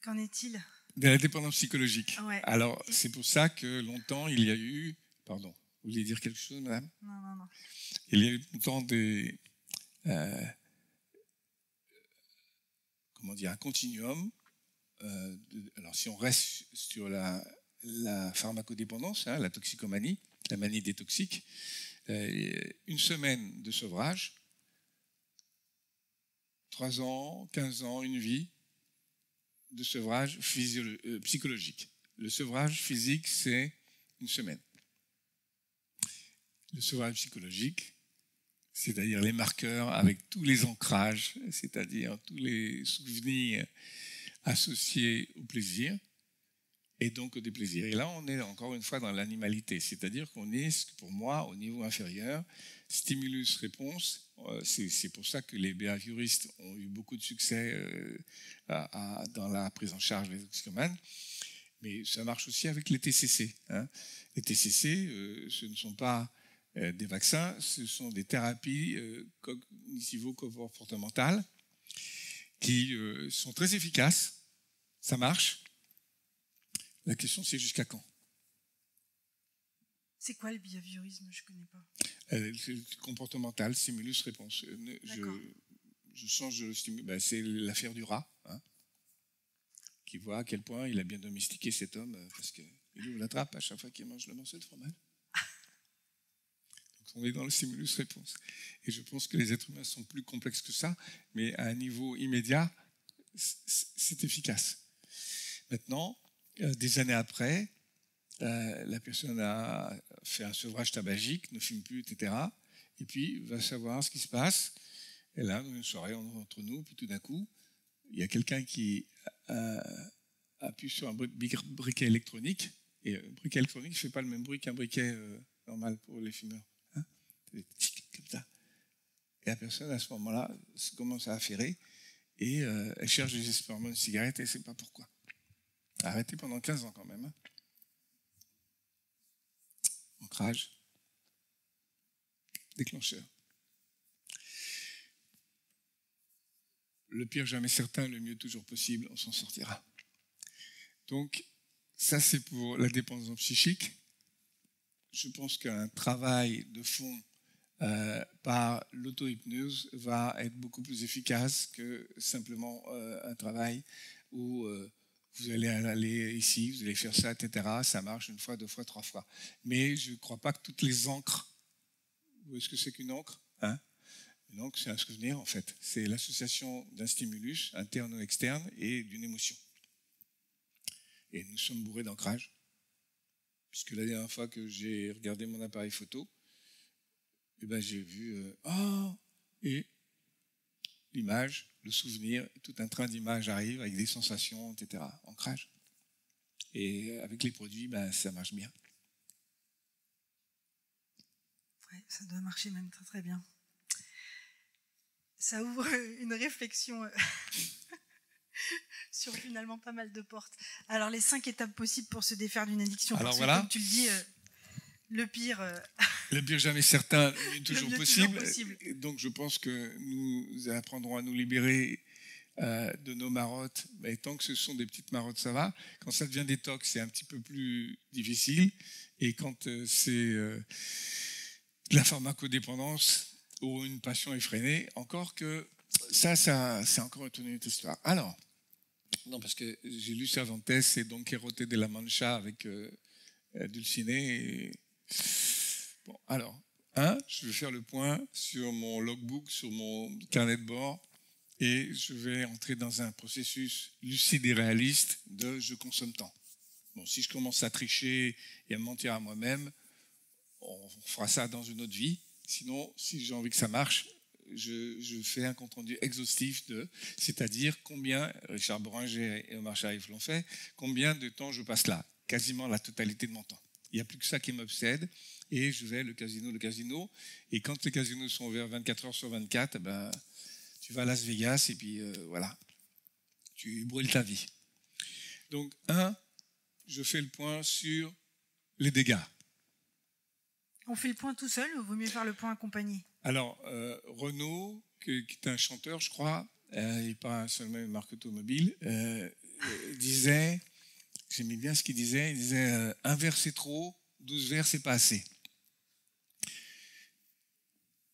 Qu'en est-il de la dépendance psychologique. Ouais. Alors, c'est pour ça que longtemps, il y a eu... Pardon, vous vouliez dire quelque chose, madame ? Non. Il y a eu longtemps un continuum. Alors, si on reste sur la pharmacodépendance, la toxicomanie, la manie des toxiques, une semaine de sevrage, 3 ans, 15 ans, une vie de sevrage psychologique. Le sevrage physique, c'est une semaine. Le sevrage psychologique, c'est-à-dire les marqueurs avec tous les ancrages, c'est-à-dire tous les souvenirs associés au plaisir et donc au déplaisir. Et là, on est encore une fois dans l'animalité, c'est-à-dire qu'on est, pour moi, au niveau inférieur, stimulus-réponse. C'est pour ça que les behavioristes ont eu beaucoup de succès dans la prise en charge des toxicomanes. Mais ça marche aussi avec les TCC. Les TCC, ce ne sont pas des vaccins, ce sont des thérapies cognitivo-comportementales qui sont très efficaces. Ça marche. La question, c'est jusqu'à quand ? C'est quoi le behaviorisme ? Je ne connais pas. C'est comportemental, stimulus-réponse. Je change de stimulus. C'est l'affaire du rat, qui voit à quel point il a bien domestiqué cet homme, parce qu'il ouvre la trappe à chaque fois qu'il mange le morceau de fromage. Donc on est dans le stimulus-réponse. Et je pense que les êtres humains sont plus complexes que ça, mais à un niveau immédiat, c'est efficace. Maintenant, des années après, la personne a fait un sevrage tabagique, ne fume plus, etc. Et puis va savoir ce qui se passe. Et là, dans une soirée entre nous, puis tout d'un coup, il y a quelqu'un qui appuie sur un briquet électronique. Et un briquet électronique ne fait pas le même bruit qu'un briquet normal pour les fumeurs. Comme ça. Et la personne, à ce moment-là, commence à affairer. et elle cherche désespérément une cigarette et elle ne sait pas pourquoi. Arrêté pendant 15 ans quand même. Hein. Ancrage. Déclencheur. Le pire jamais certain, le mieux toujours possible, on s'en sortira. Donc, ça c'est pour la dépendance psychique. Je pense qu'un travail de fond par l'auto-hypnose va être beaucoup plus efficace que simplement un travail où vous allez aller ici, vous allez faire ça, etc. Ça marche une fois, deux fois, trois fois. Mais je ne crois pas que toutes les encres... Vous voyez ce que c'est qu'une encre, hein? Une encre, c'est un souvenir, en fait. C'est l'association d'un stimulus interne ou externe et d'une émotion. Et nous sommes bourrés d'ancrage. Puisque la dernière fois que j'ai regardé mon appareil photo, eh ben, j'ai vu et l'image, le souvenir, tout un train d'images arrive avec des sensations, etc. Ancrage. Et avec les produits, ben, ça marche bien. Ouais, ça doit marcher même très très bien. Ça ouvre une réflexion sur finalement pas mal de portes. Alors les 5 étapes possibles pour se défaire d'une addiction. Alors parce voilà. que, comme tu le dis, le pire... Le pire jamais certain, mais toujours possible. Toujours possible. Et donc je pense que nous apprendrons à nous libérer de nos marottes. Mais tant que ce sont des petites marottes, ça va. Quand ça devient des tocs, c'est un petit peu plus difficile. Et quand c'est de la pharmacodépendance ou une passion effrénée, encore que ça c'est encore une autre histoire. Alors, non, parce que j'ai lu Cervantes et Don Quixote de la Mancha avec Dulcinée. Bon, alors, je vais faire le point sur mon logbook, sur mon carnet de bord, et je vais entrer dans un processus lucide et réaliste de je consomme tant. Bon, si je commence à tricher et à me mentir à moi-même, on fera ça dans une autre vie. Sinon, si j'ai envie que ça marche, je fais un compte-rendu exhaustif c'est-à-dire combien, Richard Bohringer et Omar Sharif l'ont fait, combien de temps je passe là, quasiment la totalité de mon temps. Il n'y a plus que ça qui m'obsède, et je vais le casino, et quand les casinos sont ouverts 24 heures sur 24, ben, tu vas à Las Vegas, et puis voilà, tu brûles ta vie. Donc, je fais le point sur les dégâts. On fait le point tout seul ou vaut mieux faire le point accompagné? Alors, Renaud, qui est un chanteur, je crois, et pas seulement une marque automobile, disait, j'aimais bien ce qu'il disait, il disait un verre c'est trop, 12 verres c'est pas assez.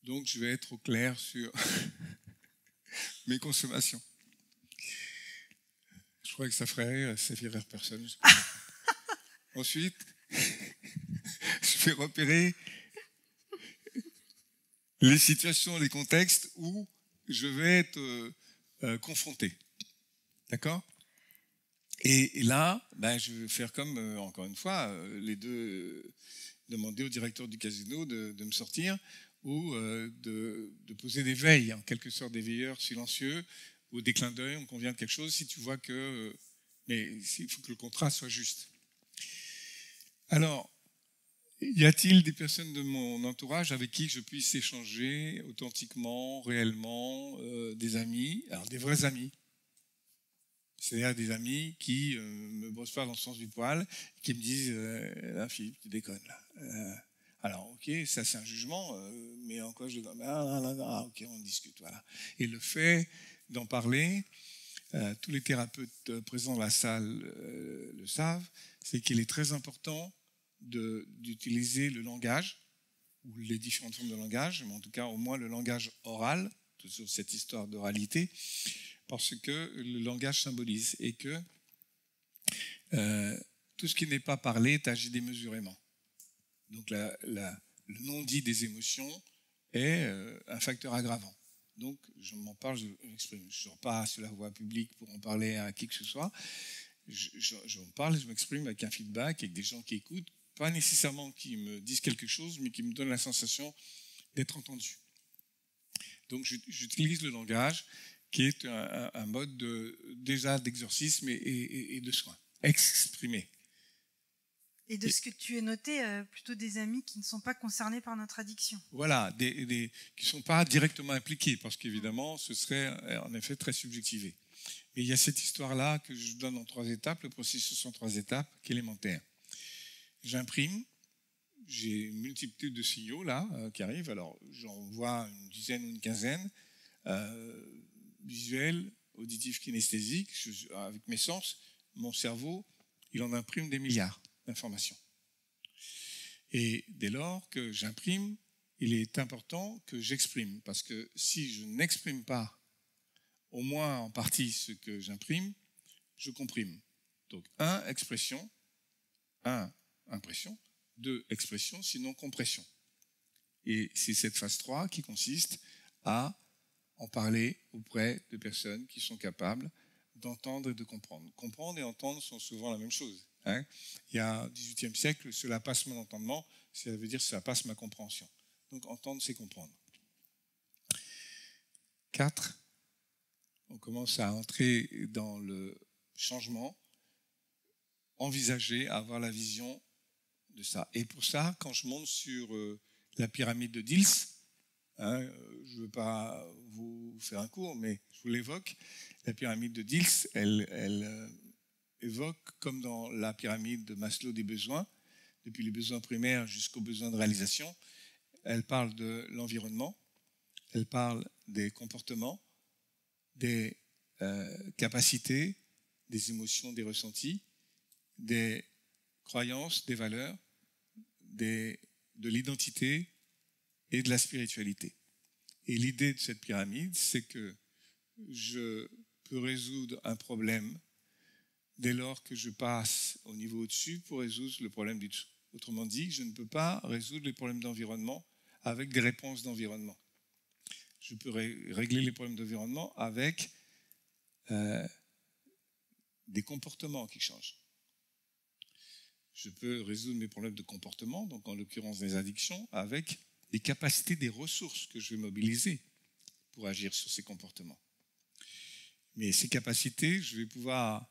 Donc, je vais être au clair sur mes consommations. Je crois que ça ferait rire personne. Ensuite, je vais repérer les situations, les contextes où je vais être confronté. D'accord ? Et là, ben, je vais faire comme, encore une fois, les deux, demander au directeur du casino de me sortir ou de poser des veilles, en quelque sorte des veilleurs silencieux ou des clins d'œil, on convient de quelque chose si tu vois que... mais il faut que le contrat soit juste. Alors, y a-t-il des personnes de mon entourage avec qui je puisse échanger authentiquement, réellement, des amis, alors des vrais amis, c'est-à-dire des amis qui me brossent pas dans le sens du poil, qui me disent là, Philippe, tu déconnes là. Alors, ok, ça c'est un jugement, mais en quoi je déconne? Ok, on discute, voilà. Et le fait d'en parler, tous les thérapeutes présents dans la salle le savent, c'est qu'il est très important d'utiliser le langage, ou les différentes formes de langage, mais en tout cas au moins le langage oral, toujours cette histoire d'oralité, parce que le langage symbolise et que tout ce qui n'est pas parlé est agi démesurément. Donc le non-dit des émotions est un facteur aggravant. Donc je m'en parle, je m'exprime. Je ne sors pas sur la voie publique pour en parler à qui que ce soit. J'en parle, je m'exprime avec un feedback, avec des gens qui écoutent, pas nécessairement qui me disent quelque chose, mais qui me donnent la sensation d'être entendu. Donc j'utilise le langage qui est un mode déjà d'exorcisme et de soin. Exprimer. Et de ce que tu as noté, plutôt des amis qui ne sont pas concernés par notre addiction. Voilà, qui ne sont pas directement impliqués, parce qu'évidemment, ce serait en effet très subjectivé. Mais il y a cette histoire-là que je donne en 3 étapes, le processus en 3 étapes, qui est élémentaire. J'imprime, j'ai une multitude de signaux là qui arrivent, alors j'en vois une dizaine ou une quinzaine, visuels, auditifs, kinesthésiques, avec mes sens, mon cerveau, il en imprime des milliards d'informations. Et dès lors que j'imprime, il est important que j'exprime, parce que si je n'exprime pas au moins en partie ce que j'imprime, je comprime. Donc 1, expression, 1, impression, 2, expression, sinon compression. Et c'est cette phase 3 qui consiste à en parler auprès de personnes qui sont capables d'entendre et de comprendre. Comprendre et entendre sont souvent la même chose. Hein. Il y a au XVIIIe siècle, cela passe mon entendement, ça veut dire cela passe ma compréhension. Donc entendre, c'est comprendre. 4, on commence à entrer dans le changement, envisager, avoir la vision de ça. Et pour ça, quand je monte sur la pyramide de Diels, hein, je ne veux pas vous faire un cours, mais je vous l'évoque, la pyramide de Diels, elle évoque, comme dans la pyramide de Maslow des besoins, depuis les besoins primaires jusqu'aux besoins de réalisation, elle parle de l'environnement, elle parle des comportements, des capacités, des émotions, des ressentis, des croyances, des valeurs, de l'identité et de la spiritualité. Et l'idée de cette pyramide, c'est que je peux résoudre un problème dès lors que je passe au niveau au-dessus pour résoudre le problème du dessous. Autrement dit, je ne peux pas résoudre les problèmes d'environnement avec des réponses d'environnement. Je peux régler les problèmes d'environnement avec des comportements qui changent. Je peux résoudre mes problèmes de comportement, donc en l'occurrence des addictions, avec les capacités des ressources que je vais mobiliser pour agir sur ces comportements. Mais ces capacités, je vais pouvoir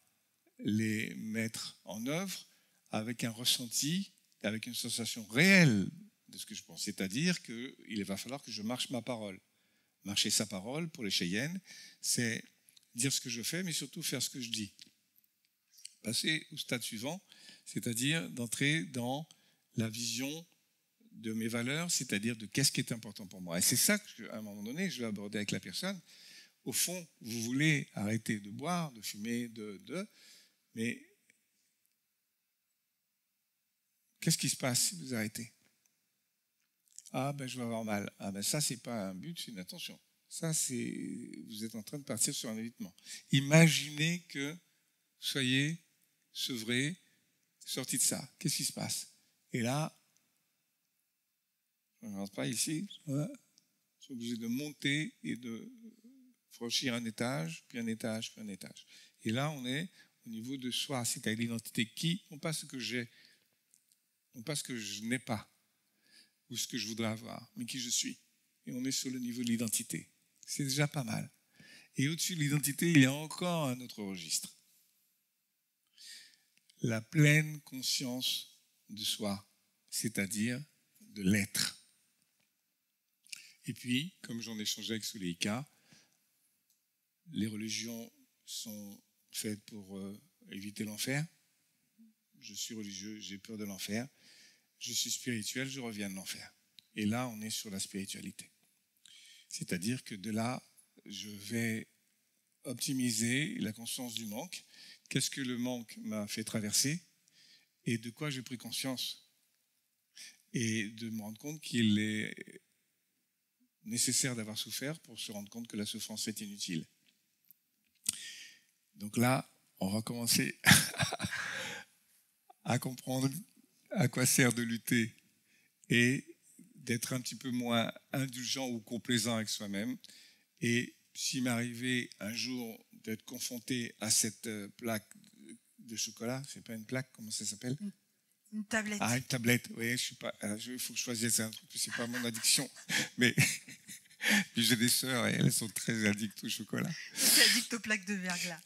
les mettre en œuvre avec un ressenti, avec une sensation réelle de ce que je pense. C'est-à-dire qu'il va falloir que je marche ma parole. Marcher sa parole, pour les Cheyennes, c'est dire ce que je fais, mais surtout faire ce que je dis. Passer au stade suivant, c'est-à-dire d'entrer dans la vision de mes valeurs, c'est-à-dire de qu'est-ce qui est important pour moi. Et c'est ça qu'à un moment donné, je vais aborder avec la personne. Au fond, vous voulez arrêter de boire, de fumer, mais qu'est-ce qui se passe si vous arrêtez? Ah ben je vais avoir mal. Ah ben ça c'est pas un but, c'est une intention. Ça vous êtes en train de partir sur un évitement. Imaginez que vous soyez sevré, sorti de ça. Qu'est-ce qui se passe? Et là, je ne rentre pas ici, je suis obligé de monter et de franchir un étage, puis un étage, puis un étage. Et là, on est au niveau de soi, c'est-à-dire l'identité qui, non pas ce que j'ai, non pas ce que je n'ai pas, ou ce que je voudrais avoir, mais qui je suis. Et on est sur le niveau de l'identité. C'est déjà pas mal. Et au-dessus de l'identité, il y a encore un autre registre. La pleine conscience de soi, c'est-à-dire de l'être. Et puis, comme j'en ai échangé avec Suleika, les religions sont faites pour éviter l'enfer. Je suis religieux, j'ai peur de l'enfer. Je suis spirituel, je reviens de l'enfer. Et là, on est sur la spiritualité. C'est-à-dire que de là, je vais optimiser la conscience du manque. Qu'est-ce que le manque m'a fait traverser et de quoi j'ai pris conscience? Et de me rendre compte qu'il est nécessaire d'avoir souffert pour se rendre compte que la souffrance est inutile. Donc là, on va commencer à comprendre à quoi sert de lutter et d'être un petit peu moins indulgent ou complaisant avec soi-même. Et s'il m'arrivait un jour d'être confronté à cette plaque de chocolat, c'est pas une plaque, comment ça s'appelle? Une tablette. Ah, une tablette, oui, il faut que je choisisse un truc, c'est pas mon addiction. Mais j'ai des sœurs et elles sont très addictes au chocolat. Tu es addict aux plaques de verglas.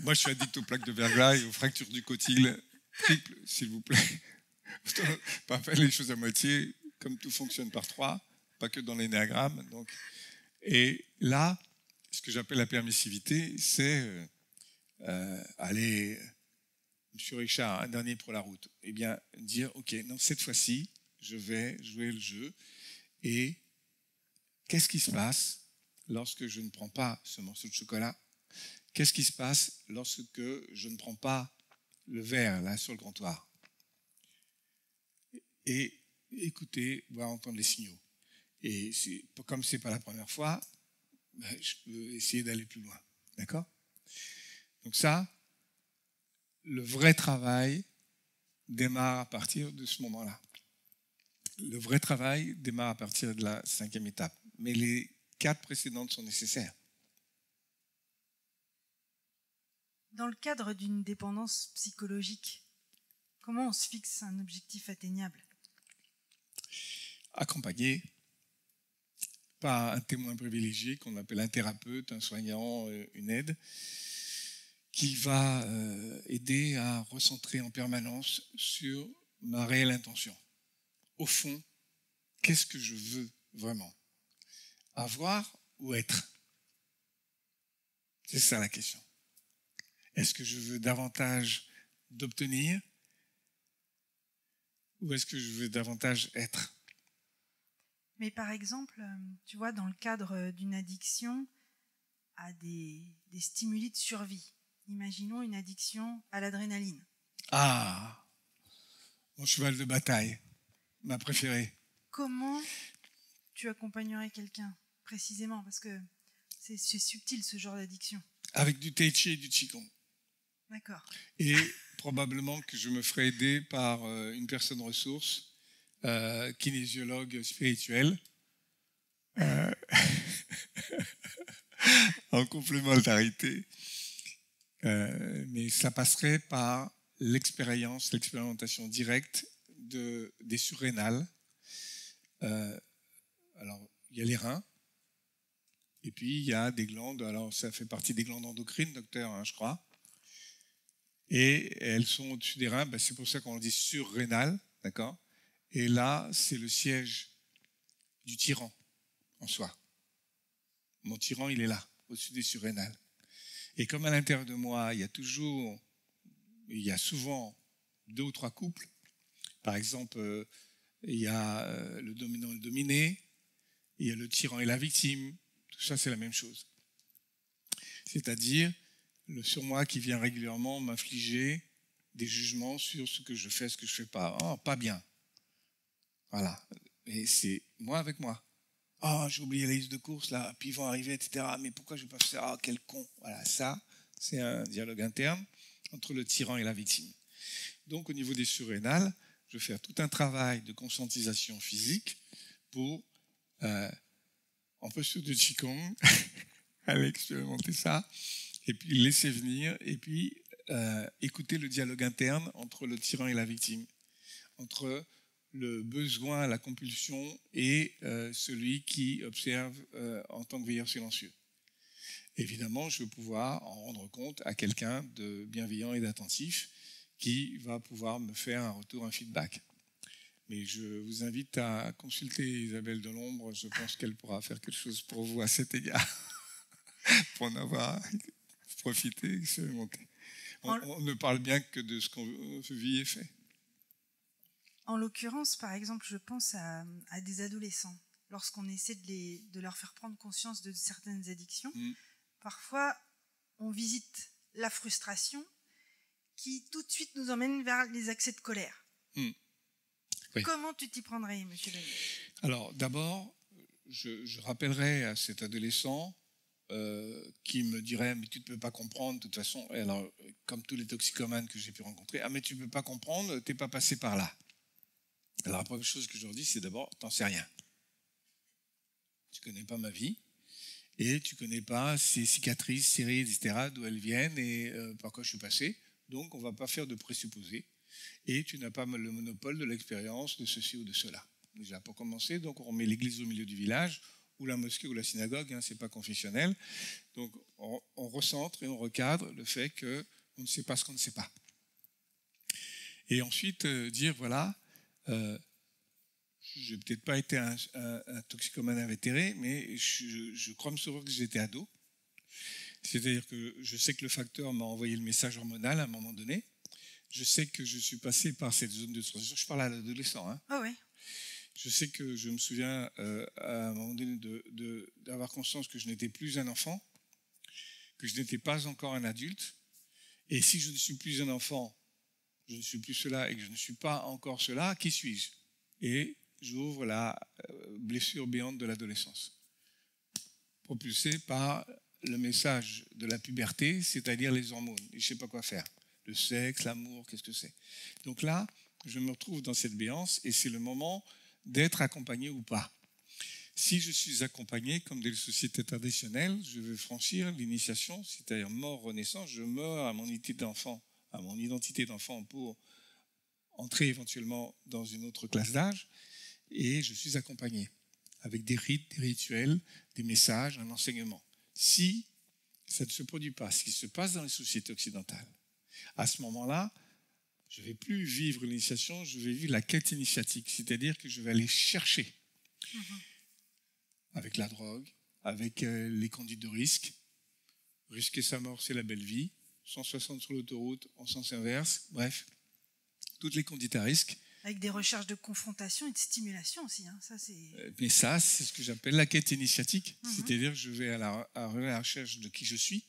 Moi, je suis addict aux plaques de verglas et aux fractures du cotyle. Triple, s'il vous plaît. Pas faire les choses à moitié, comme tout fonctionne par 3, pas que dans l'énéagramme. Donc. Et là, ce que j'appelle la permissivité, c'est aller, Monsieur Richard, un dernier pour la route. Eh bien, dire, ok, non, cette fois-ci, je vais jouer le jeu. Et qu'est-ce qui se passe lorsque je ne prends pas ce morceau de chocolat? Qu'est-ce qui se passe lorsque je ne prends pas le verre là sur le comptoir? Et écouter, voir, entendre les signaux. Et comme c'est pas la première fois, je peux essayer d'aller plus loin. D'accord? Donc ça, le vrai travail démarre à partir de ce moment-là. Le vrai travail démarre à partir de la 5e étape. Mais les 4 précédentes sont nécessaires. Dans le cadre d'une dépendance psychologique, comment on se fixe un objectif atteignable? Accompagné par un témoin privilégié qu'on appelle un thérapeute, un soignant, une aide, qui va aider à recentrer en permanence sur ma réelle intention. Au fond, qu'est-ce que je veux vraiment? Avoir ou être? C'est ça la question. Est-ce que je veux davantage d'obtenir ou est-ce que je veux davantage être? Mais par exemple, tu vois, dans le cadre d'une addiction à des stimuli de survie, imaginons une addiction à l'adrénaline. Ah, mon cheval de bataille, ma préférée. Comment tu accompagnerais quelqu'un précisément? Parce que c'est subtil ce genre d'addiction. Avec du tai chi et du qigong. D'accord. Et probablement que je me ferai aider par une personne ressource, kinésiologue spirituel, en complémentarité. Mais ça passerait par l'expérimentation directe des surrénales. Alors, il y a les reins, et puis il y a des glandes. Alors, ça fait partie des glandes endocrines, docteur, hein, je crois. Et elles sont au-dessus des reins. C'est pour ça qu'on dit surrénal, d'accord? Et là, c'est le siège du tyran en soi. Mon tyran, il est là, au-dessus des surrénales. Et comme à l'intérieur de moi, il y a souvent 2 ou 3 couples. Par exemple, il y a le dominant et le dominé, il y a le tyran et la victime. Tout ça, c'est la même chose. C'est-à-dire le surmoi qui vient régulièrement m'infliger des jugements sur ce que je fais, ce que je fais pas. Oh, pas bien. Voilà. Et c'est moi avec moi. Oh, j'ai oublié la liste de courses là, puis ils vont arriver, etc. Mais pourquoi je n'ai pas fait ça? Ah, quel con. Voilà, ça, c'est un dialogue interne entre le tyran et la victime. Donc, au niveau des surrénales, je vais faire tout un travail de conscientisation physique pour, en posture de Qigong, aller expérimenter ça, et puis laisser venir, et puis écouter le dialogue interne entre le tyran et la victime, entre le besoin, la compulsion et celui qui observe en tant que veilleur silencieux. Évidemment, je vais pouvoir en rendre compte à quelqu'un de bienveillant et d'attentif qui va pouvoir me faire un retour, un feedback. Mais je vous invite à consulter Isabelle Delombre, je pense qu'elle pourra faire quelque chose pour vous à cet égard, pour en avoir profité, expérimenté. On ne parle bien que de ce qu'on vit et fait. En l'occurrence, par exemple, je pense à des adolescents. Lorsqu'on essaie de leur faire prendre conscience de certaines addictions, parfois on visite la frustration qui tout de suite nous emmène vers les accès de colère. Oui. Comment tu t'y prendrais, monsieur Lamy? Alors d'abord, je rappellerai à cet adolescent qui me dirait « mais tu ne peux pas comprendre de toute façon », alors comme tous les toxicomanes que j'ai pu rencontrer, « ah mais tu ne peux pas comprendre, tu n'es pas passé par là ». Alors la première chose que je leur dis, c'est d'abord, t'en sais rien. Tu connais pas ma vie et tu connais pas ces cicatrices, ces rides, etc., d'où elles viennent et par quoi je suis passé. Donc on va pas faire de présupposés et tu n'as pas le monopole de l'expérience de ceci ou de cela. Déjà pour commencer, donc on met l'église au milieu du village ou la mosquée ou la synagogue, hein, c'est pas confessionnel. Donc on recentre et on recadre le fait que on ne sait pas ce qu'on ne sait pas. Et ensuite dire voilà. Je n'ai peut-être pas été un toxicomane invétéré, mais je crois me souvenir que j'étais ado. C'est-à-dire que je sais que le facteur m'a envoyé le message hormonal à un moment donné. Je sais que je suis passé par cette zone de transition. Je parle à l'adolescent. Hein. Ah oui. Je sais que je me souviens à un moment donné d'avoir conscience que je n'étais plus un enfant, que je n'étais pas encore un adulte. Et si je ne suis plus un enfant, je ne suis plus cela et que je ne suis pas encore cela, qui suis-je? Et j'ouvre la blessure béante de l'adolescence, propulsée par le message de la puberté, c'est-à-dire les hormones. Et je ne sais pas quoi faire. Le sexe, l'amour, qu'est-ce que c'est? Donc là, je me retrouve dans cette béance et c'est le moment d'être accompagné ou pas. Si je suis accompagné, comme des sociétés traditionnelles, je veux franchir l'initiation, c'est-à-dire mort-renaissance. Je meurs à mon identité d'enfant pour entrer éventuellement dans une autre classe d'âge et je suis accompagné avec des rites, des rituels, des messages, un enseignement. Si ça ne se produit pas, ce qui se passe dans les sociétés occidentales, à ce moment-là, je ne vais plus vivre l'initiation, je vais vivre la quête initiatique, c'est-à-dire que je vais aller chercher avec la drogue, avec les conduites de risque. Risquer sa mort, c'est la belle vie. 160 sur l'autoroute, en sens inverse, bref, toutes les conduites à risque. Avec des recherches de confrontation et de stimulation aussi. Hein. Ça, mais ça, c'est ce que j'appelle la quête initiatique. C'est-à-dire que je vais à la recherche de qui je suis,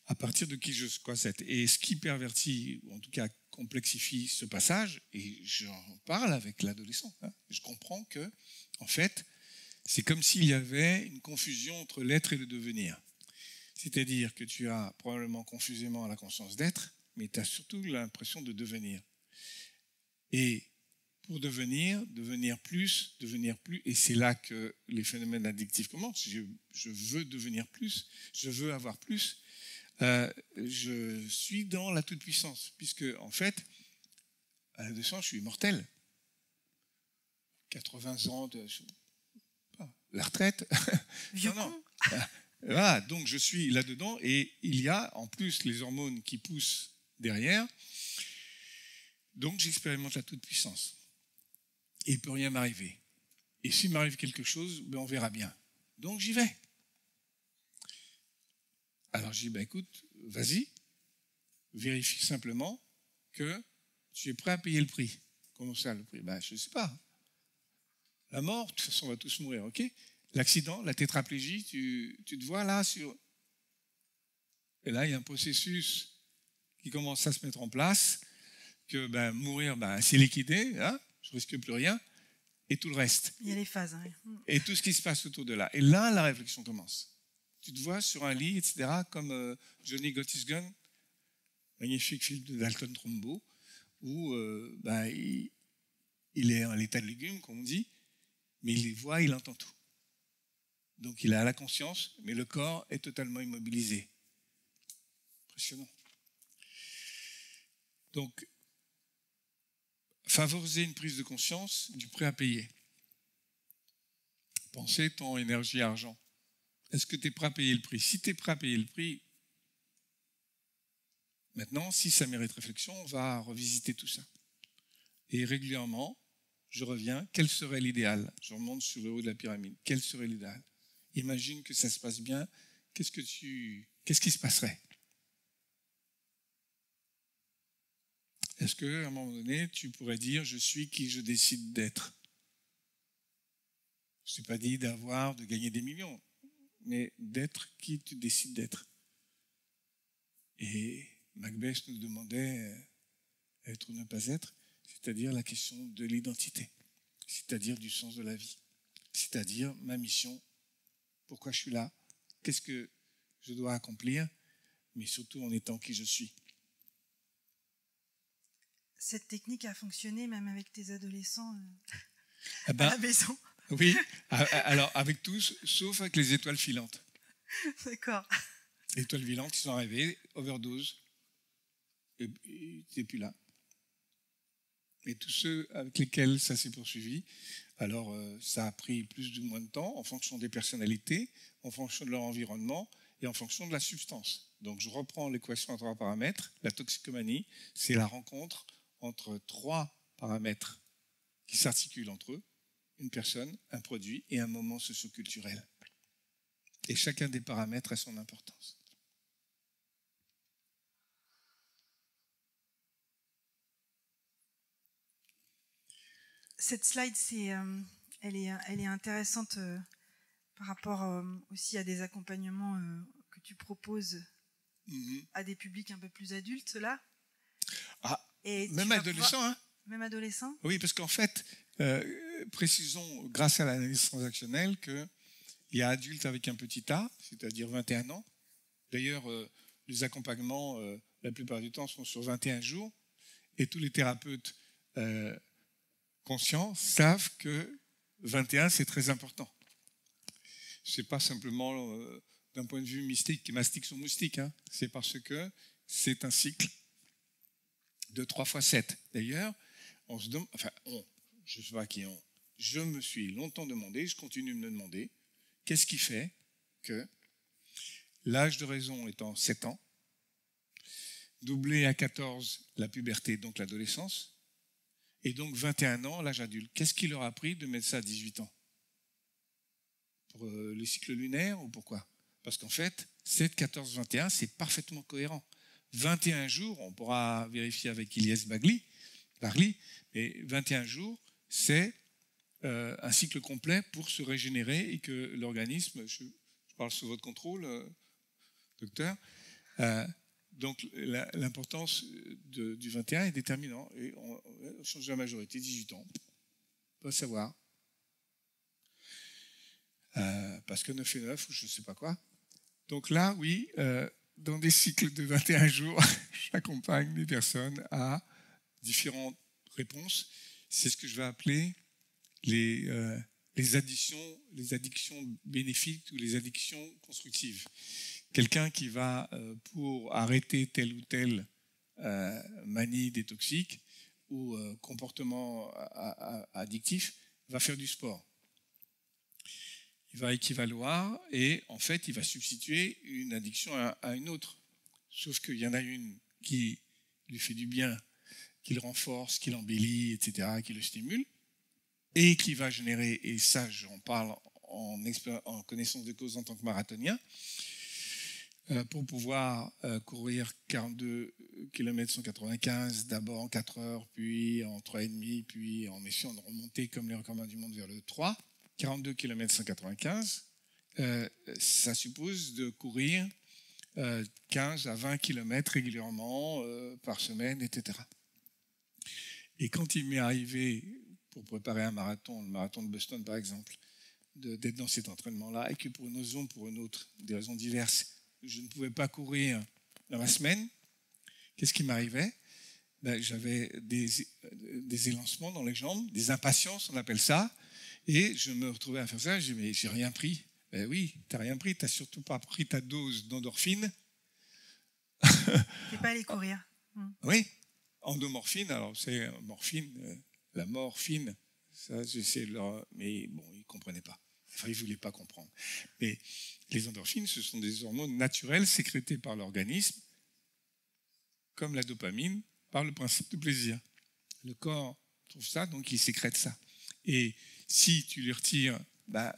à partir de qui je dois être. Et ce qui pervertit, ou en tout cas complexifie ce passage, et j'en parle avec l'adolescent, hein, je comprends que, en fait, c'est comme s'il y avait une confusion entre l'être et le devenir. C'est-à-dire que tu as probablement confusément la conscience d'être, mais tu as surtout l'impression de devenir. Et pour devenir plus, et c'est là que les phénomènes addictifs commencent. Je veux devenir plus, je veux avoir plus. Je suis dans la toute-puissance, puisque en fait, à l'adolescence, je suis immortel. 80 ans la retraite. Vieux con. Voilà, donc je suis là-dedans, et il y a en plus les hormones qui poussent derrière. Donc j'expérimente la toute-puissance. Et il ne peut rien m'arriver. Et s'il m'arrive quelque chose, on verra bien. Donc j'y vais. Alors je dis, écoute, vas-y, vérifie simplement que tu es prêt à payer le prix. Comment ça, le prix? Je ne sais pas. La mort, de toute façon, on va tous mourir, ok? L'accident, la tétraplégie, tu te vois là sur... Et là, il y a un processus qui commence à se mettre en place, que mourir, c'est liquidé, hein, je ne risque plus rien, et tout le reste. Il y a les phases. Hein. Et tout ce qui se passe autour de là. Et là, la réflexion commence. Tu te vois sur un lit, etc., comme Johnny Got His Gun, magnifique film de Dalton Trumbo, où il est en l'état de légume, comme on dit, mais il les voit, il entend tout. Donc il a la conscience, mais le corps est totalement immobilisé. Impressionnant. Donc, favoriser une prise de conscience du prêt à payer. Pensez temps, énergie, argent. Est-ce que tu es prêt à payer le prix? Si tu es prêt à payer le prix, maintenant, si ça mérite réflexion, on va revisiter tout ça. Et régulièrement, je reviens, quel serait l'idéal? Je remonte sur le haut de la pyramide. Quel serait l'idéal? Imagine que ça se passe bien. Qu'est-ce qui se passerait? Est-ce qu'à un moment donné, tu pourrais dire « je suis qui je décide d'être » ? Je ne t'ai pas dit de gagner des millions, mais d'être qui tu décides d'être. Et Macbeth nous demandait être ou ne pas être, c'est-à-dire la question de l'identité, c'est-à-dire du sens de la vie, c'est-à-dire ma mission, pourquoi je suis là, qu'est-ce que je dois accomplir, mais surtout en étant qui je suis. Cette technique a fonctionné même avec tes adolescents à la maison. Oui, alors avec tous, sauf avec les étoiles filantes. D'accord. Les étoiles filantes, ils sont arrivés, overdose, et t'es plus là. Et tous ceux avec lesquels ça s'est poursuivi, alors ça a pris plus ou moins de temps en fonction des personnalités, en fonction de leur environnement et en fonction de la substance. Donc je reprends l'équation à 3 paramètres. La toxicomanie, c'est la rencontre entre 3 paramètres qui s'articulent entre eux, une personne, un produit et un moment socioculturel. Et chacun des paramètres a son importance. Cette slide, elle est intéressante par rapport aussi à des accompagnements que tu proposes à des publics un peu plus adultes, là. Ah, et même adolescents, hein? Même adolescents. Oui, parce qu'en fait, précisons, grâce à l'analyse transactionnelle, qu'il y a adultes avec un petit a, c'est-à-dire 21 ans. D'ailleurs, les accompagnements, la plupart du temps, sont sur 21 jours. Et tous les thérapeutes conscients savent que 21, c'est très important. Ce n'est pas simplement d'un point de vue mystique, qui mastique son moustique. Hein. C'est parce que c'est un cycle de 3 fois 7. D'ailleurs, on se demande, je ne sais pas qui on, je me suis longtemps demandé, je continue de me demander, qu'est-ce qui fait que l'âge de raison étant 7 ans, doublé à 14 la puberté, donc l'adolescence, et donc 21 ans l'âge adulte. Qu'est-ce qui leur a pris de mettre ça à 18 ans? Pour les cycles lunaires ou pourquoi? Parce qu'en fait, 7, 14, 21, c'est parfaitement cohérent. 21 jours, on pourra vérifier avec Ilyes Bagli, mais 21 jours, c'est un cycle complet pour se régénérer et que l'organisme, je parle sous votre contrôle, docteur, donc l'importance du 21 est déterminante. Et on change la majorité, 18 ans, on va savoir. Parce que 9 et 9, ou je ne sais pas quoi. Donc là, oui, dans des cycles de 21 jours, j'accompagne les personnes à différentes réponses. C'est ce que je vais appeler les addictions bénéfiques ou les addictions constructives. Quelqu'un qui va, pour arrêter telle ou telle manie détoxique ou comportement addictif, va faire du sport. Il va équivaloir et en fait, il va substituer une addiction à une autre. Sauf qu'il y en a une qui lui fait du bien, qui le renforce, qui l'embellit, etc., qui le stimule, et qui va générer, et ça j'en parle en connaissance de cause en tant que marathonien, pour pouvoir courir 42 km 195, d'abord en 4 heures, puis en 3,5, puis en essayant de remonter comme les recordman du monde vers le 3, 42 km 195, ça suppose de courir 15 à 20 km régulièrement par semaine, etc. Et quand il m'est arrivé, pour préparer un marathon, le marathon de Boston par exemple, d'être dans cet entraînement-là, et que pour une raison ou pour une autre, des raisons diverses, je ne pouvais pas courir dans la semaine, qu'est-ce qui m'arrivait? J'avais des élancements dans les jambes, des impatiences, on appelle ça, et je me retrouvais à faire ça, je dis, mais j'ai rien pris. Ben oui, tu n'as rien pris, tu n'as surtout pas pris ta dose d'endorphine. Tu n'es pas allé courir. Oui, endomorphine, alors c'est morphine, la morphine, ça j'essaie de leur... Mais bon, ils ne comprenaient pas. Enfin, ils ne voulaient pas comprendre. Mais les endorphines, ce sont des hormones naturelles sécrétées par l'organisme, comme la dopamine, par le principe de plaisir. Le corps trouve ça, donc il sécrète ça. Et si tu lui retires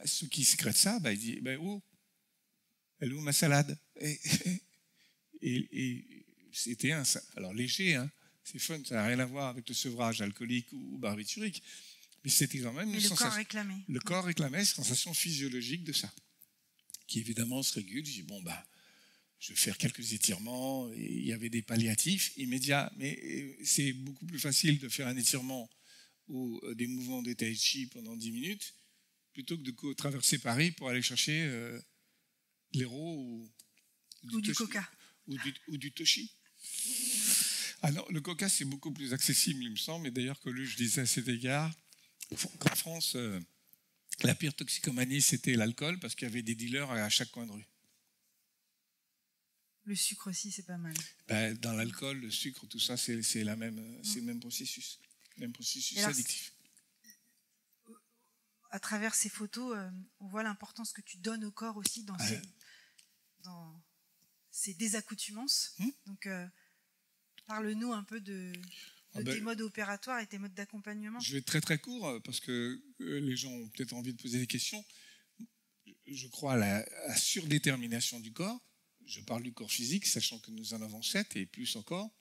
ceux qui sécrètent ça, il dit où? Elle est où ma salade? Et c'était alors léger, hein, c'est fun, ça n'a rien à voir avec le sevrage alcoolique ou barbiturique, mais c'était quand même une sensation. Le corps réclamait une sensation physiologique de ça, qui évidemment se régule. Je dis je vais faire quelques étirements, et il y avait des palliatifs immédiats, mais c'est beaucoup plus facile de faire un étirement ou des mouvements de tai chi pendant 10 minutes plutôt que de traverser Paris pour aller chercher l'héros ou du coca ou du toshi. Alors le coca c'est beaucoup plus accessible il me semble, et d'ailleurs Coluche disait à cet égard qu'en France la pire toxicomanie c'était l'alcool parce qu'il y avait des dealers à chaque coin de rue. Le sucre aussi c'est pas mal. Dans l'alcool, le sucre, tout ça c'est le même processus. Même processus addictif. À travers ces photos, on voit l'importance que tu donnes au corps aussi dans ces désaccoutumances. Donc, parle-nous un peu de tes modes opératoires et tes modes d'accompagnement? Je vais être très très court parce que les gens ont peut-être envie de poser des questions. Je crois à la surdétermination du corps. Je parle du corps physique, sachant que nous en avons 7 et plus encore.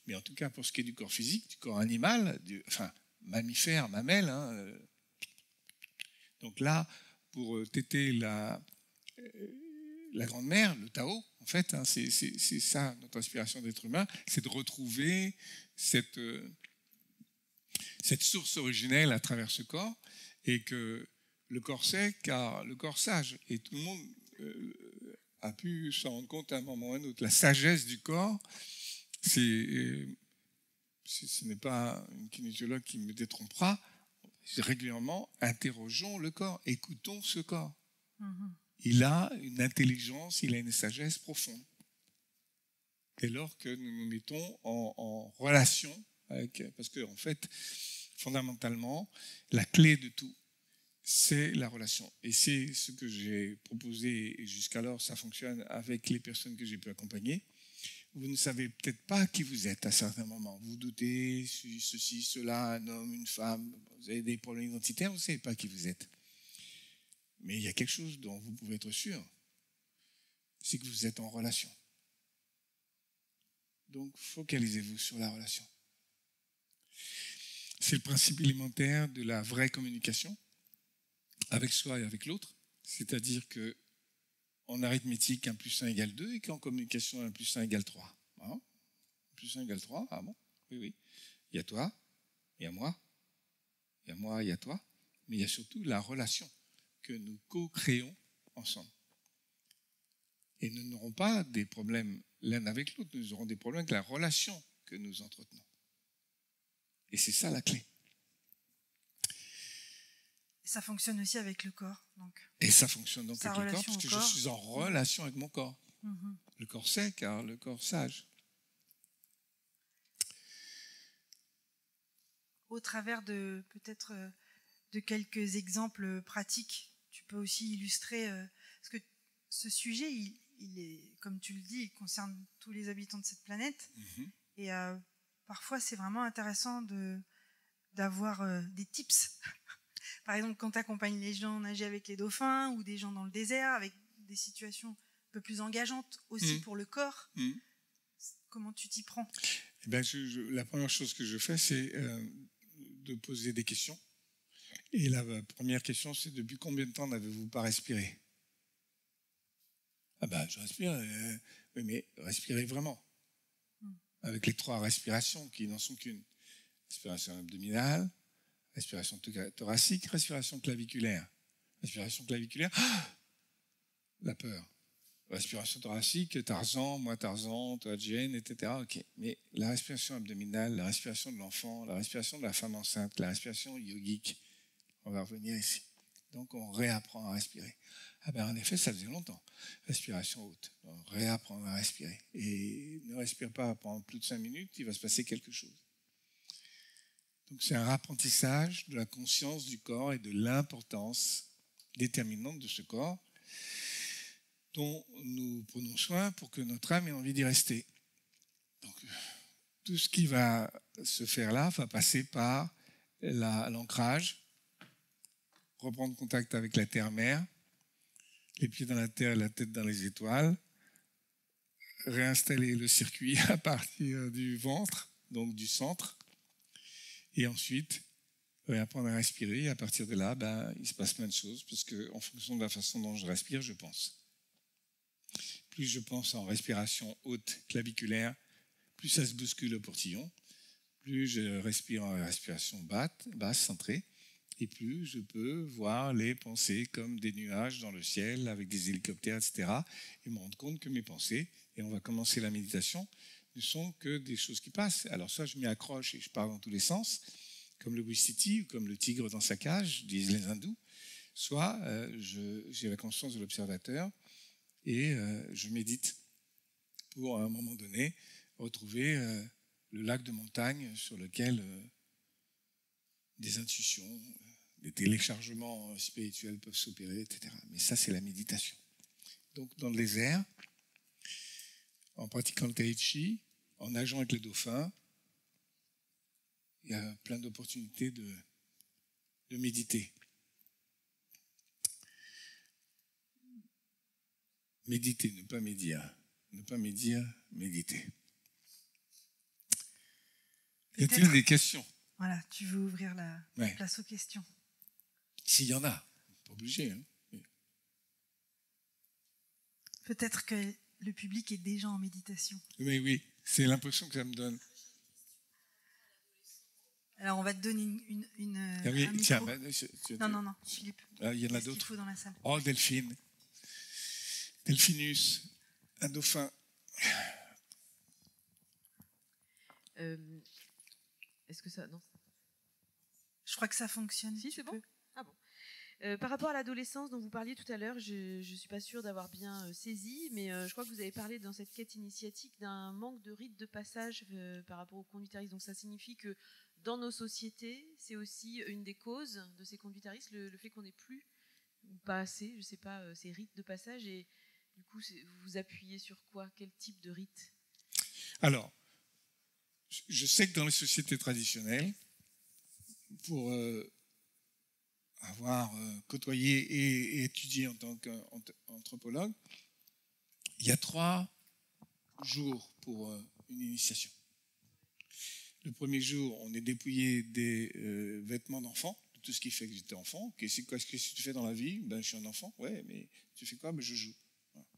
Mais en tout cas, pour ce qui est du corps physique, du corps animal, enfin mammifère, mamelle. Donc là, pour téter la grande mère, le Tao, en fait, c'est ça notre aspiration d'être humain, c'est de retrouver cette source originelle à travers ce corps, et que le corps sait car le corps sage. Et tout le monde a pu s'en rendre compte à un moment ou à un autre. La sagesse du corps, ce n'est pas une kinésiologue qui me détrompera. Régulièrement, interrogeons le corps, écoutons ce corps. Il a une intelligence, il a une sagesse profonde. Dès lors que nous nous mettons en relation avec, parce que en fait, fondamentalement, la clé de tout, c'est la relation. Et c'est ce que j'ai proposé, et jusqu'alors ça fonctionne avec les personnes que j'ai pu accompagner. Vous ne savez peut-être pas qui vous êtes à certains moments. Vous doutez, ceci, cela, un homme, une femme, vous avez des problèmes identitaires, vous ne savez pas qui vous êtes. Mais il y a quelque chose dont vous pouvez être sûr, c'est que vous êtes en relation. Donc, focalisez-vous sur la relation. C'est le principe élémentaire de la vraie communication avec soi et avec l'autre. C'est-à-dire que en arithmétique, 1 plus 1 égale 2 et qu'en communication, 1 plus 1 égale 3. 1 plus 1 égale 3, ah bon? Oui. Il y a toi, il y a moi, il y a moi, il y a toi, mais il y a surtout la relation que nous co-créons ensemble. Et nous n'aurons pas des problèmes l'un avec l'autre, nous aurons des problèmes avec la relation que nous entretenons. Et c'est ça la clé. Et ça fonctionne aussi avec le corps. Donc. Et ça fonctionne donc avec le corps, parce que je suis en relation avec mon corps. Le corps sait, car le corps sage. Au travers de peut-être de quelques exemples pratiques, tu peux aussi illustrer, parce que ce sujet, il est, comme tu le dis, il concerne tous les habitants de cette planète. Et parfois, c'est vraiment intéressant d'avoir des tips. Par exemple, quand tu accompagnes les gens nager avec les dauphins ou des gens dans le désert, avec des situations un peu plus engageantes aussi pour le corps, comment tu t'y prends? Eh bien, la première chose que je fais, c'est de poser des questions. Et la première question, c'est: depuis combien de temps n'avez-vous pas respiré? Ah ben, je respire, oui, mais respirez vraiment. Avec les 3 respirations qui n'en sont qu'une. Respiration abdominale, respiration thoracique, respiration claviculaire. Respiration claviculaire, la peur. Respiration thoracique, Tarzan, moi Tarzan, toi Jane, etc. Ok. Mais la respiration abdominale, la respiration de l'enfant, la respiration de la femme enceinte, la respiration yogique, on va revenir ici. Donc on réapprend à respirer. Ah ben en effet, ça faisait longtemps. Respiration haute. On réapprend à respirer. Et ne respire pas pendant plus de 5 minutes, il va se passer quelque chose. Donc c'est un apprentissage de la conscience du corps et de l'importance déterminante de ce corps dont nous prenons soin pour que notre âme ait envie d'y rester. Donc, tout ce qui va se faire là va passer par l'ancrage, reprendre contact avec la terre-mère, les pieds dans la terre et la tête dans les étoiles, réinstaller le circuit à partir du ventre, donc du centre, et ensuite réapprendre à respirer. Et à partir de là, il se passe plein de choses, parce qu'en fonction de la façon dont je respire, je pense. Plus je pense en respiration haute claviculaire, plus ça se bouscule au portillon, plus je respire en respiration basse, centrée, et plus je peux voir les pensées comme des nuages dans le ciel avec des hélicoptères, etc. et me rendre compte que mes pensées, et on va commencer la méditation, ne sont que des choses qui passent. Alors soit je m'y accroche et je pars dans tous les sens, comme le Wistiti ou comme le tigre dans sa cage, disent les hindous, soit j'ai la conscience de l'observateur et je médite pour, à un moment donné, retrouver le lac de montagne sur lequel des intuitions, des téléchargements spirituels peuvent s'opérer, etc. Mais ça, c'est la méditation. Donc, dans le désert, en pratiquant le tai chi, en nageant avec les dauphins, il y a plein d'opportunités de méditer. Méditer, ne pas médire. Ne pas médire, méditer. Y a-t-il des questions? Voilà, tu veux ouvrir la place aux questions. S'il y en a, pas obligé. Hein. Peut-être que le public est déjà en méditation. Mais oui, c'est l'impression que ça me donne. Alors, on va te donner Ah oui, un micro. tiens, non, Philippe. Ah, il y en a Qu'est-ce qu'il d'autres. faut dans la salle? Oh, Delphine. Delphinus, un dauphin. Est-ce que ça... Non. Je crois que ça fonctionne. Si, c'est bon. Ah bon. Par rapport à l'adolescence dont vous parliez tout à l'heure, je ne suis pas sûre d'avoir bien saisi, mais je crois que vous avez parlé dans cette quête initiatique d'un manque de rite de passage par rapport au conduitarisme. Donc ça signifie que dans nos sociétés, c'est aussi une des causes de ces conduitarismes, le fait qu'on n'ait plus, ou pas assez, je ne sais pas, ces rites de passage. Et du coup, vous vous appuyez sur quoi? Quel type de rite? Alors, je sais que dans les sociétés traditionnelles, pour avoir côtoyé et étudié en tant qu'anthropologue, il y a 3 jours pour une initiation. Le premier jour, on est dépouillé des vêtements d'enfant, de tout ce qui fait que j'étais enfant. Qu'est-ce que tu fais dans la vie? Ben, je suis un enfant. Ouais, mais tu fais quoi? Ben, je joue. Voilà.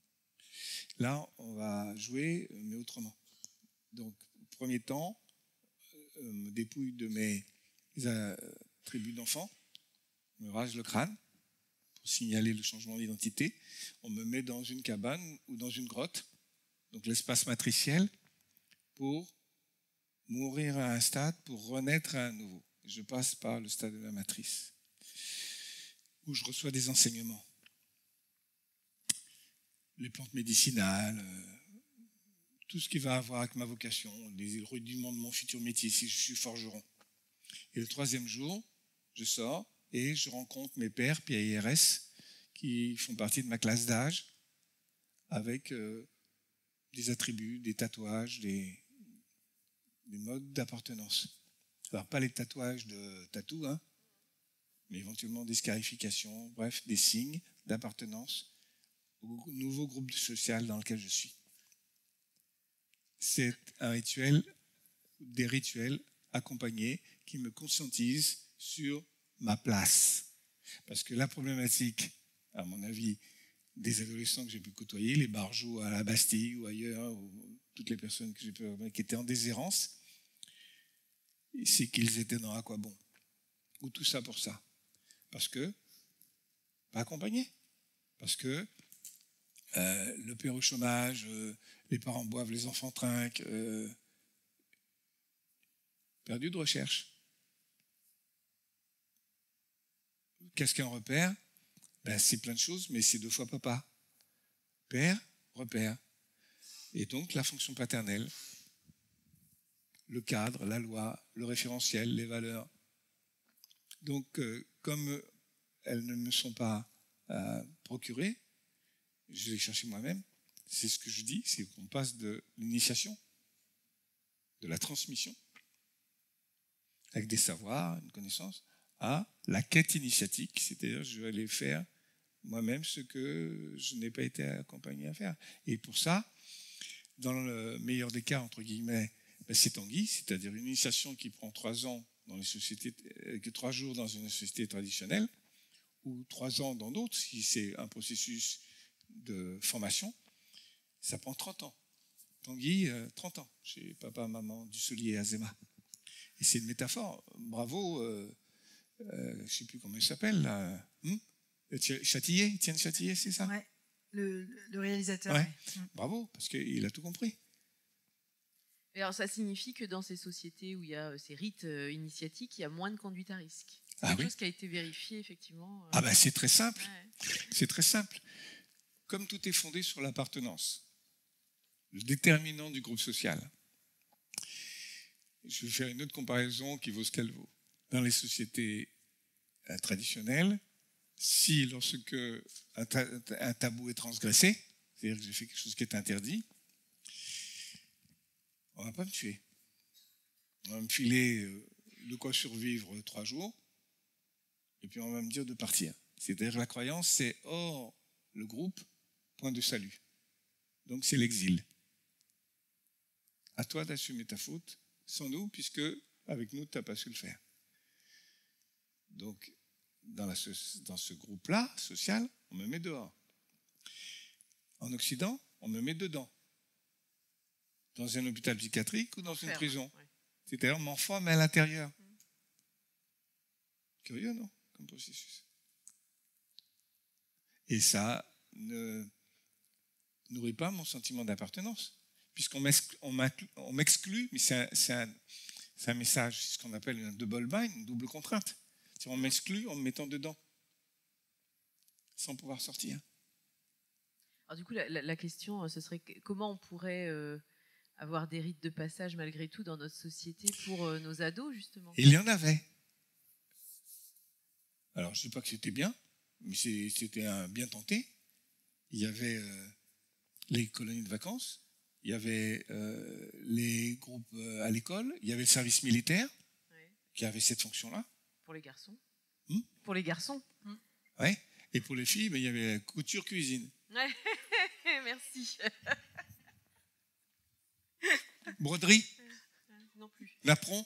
Là, on va jouer, mais autrement. Donc, premier temps, me dépouille de mes attributs d'enfant, me rase le crâne pour signaler le changement d'identité. On me met dans une cabane ou dans une grotte, donc l'espace matriciel, pour mourir à un stade, pour renaître à un nouveau. Je passe par le stade de la matrice, où je reçois des enseignements. Les plantes médicinales, tout ce qui va avoir avec ma vocation, les rudiments de mon futur métier, si je suis forgeron. Et le 3e jour, je sors et je rencontre mes pairs PIRS qui font partie de ma classe d'âge avec des attributs, des tatouages, des modes d'appartenance. Alors, pas les tatouages de tatou, hein, mais éventuellement des scarifications, bref, des signes d'appartenance au nouveau groupe social dans lequel je suis. C'est un rituel, des rituels accompagnés qui me conscientisent sur ma place. Parce que la problématique, à mon avis, des adolescents que j'ai pu côtoyer, les barjots à la Bastille ou ailleurs, ou toutes les personnes que j'ai pu qui étaient en déshérence, c'est qu'ils étaient dans à quoi bon? Ou tout ça pour ça? Parce que, pas accompagnés. Parce que le père au chômage, les parents boivent, les enfants trinquent, perdu de recherche. Qu'est-ce qu'un repère? Ben, c'est plein de choses, mais c'est 2 fois papa. Père, repère. Et donc la fonction paternelle, le cadre, la loi, le référentiel, les valeurs. Donc, comme elles ne me sont pas procurées, je vais les chercher moi-même. C'est ce que je dis, c'est qu'on passe de l'initiation, de la transmission, avec des savoirs, une connaissance, à la quête initiatique, c'est-à-dire je vais aller faire moi-même ce que je n'ai pas été accompagné à faire. Et pour ça, dans le meilleur des cas, entre guillemets, c'est Tanguy, c'est-à-dire une initiation qui prend 3 ans dans les sociétés, que 3 jours dans une société traditionnelle, ou 3 ans dans d'autres, si c'est un processus de formation, ça prend 30 ans. Tanguy, 30 ans, chez papa, maman, Dussolier et Azéma. Et c'est une métaphore. Bravo, je ne sais plus comment il s'appelle, là. Châtillier, Étienne Châtillier, c'est ça? Ouais, le réalisateur. Ouais. Ouais. Bravo, parce qu'il a tout compris. Et alors, ça signifie que dans ces sociétés où il y a ces rites initiatiques, il y a moins de conduite à risque. C'est quelque chose qui a été vérifié, effectivement. Ah ben c'est très simple. Ouais. C'est très simple. Comme tout est fondé sur l'appartenance, le déterminant du groupe social. Je vais faire une autre comparaison qui vaut ce qu'elle vaut. Dans les sociétés traditionnelles, si lorsque un tabou est transgressé, c'est-à-dire que j'ai fait quelque chose qui est interdit, on ne va pas me tuer. On va me filer de quoi survivre 3 jours, et puis on va me dire de partir. C'est-à-dire la croyance, c'est hors le groupe, point de salut. Donc c'est l'exil. À toi d'assumer ta faute, sans nous, puisque avec nous, tu n'as pas su le faire. Donc, dans ce groupe-là, social, on me met dehors. En Occident, on me met dedans. Dans un hôpital psychiatrique ou dans une prison. Ouais. C'est-à-dire, on m'enferme à l'intérieur. Curieux, non? Comme processus. Et ça ne nourrit pas mon sentiment d'appartenance. Puisqu'on m'exclut, mais c'est un message, c'est ce qu'on appelle un double bind, une double contrainte. On m'exclut en me mettant dedans, sans pouvoir sortir. Alors du coup, la question, ce serait comment on pourrait avoir des rites de passage malgré tout dans notre société pour nos ados, justement? Il y en avait. Alors, je ne dis pas que c'était bien, mais c'était bien tenté. Il y avait les colonies de vacances, il y avait les groupes à l'école, il y avait le service militaire, qui avait cette fonction-là. Pour les garçons. Pour les garçons. Oui. Et pour les filles, il y avait la couture-cuisine. Merci. Broderie. Non plus. Napperon.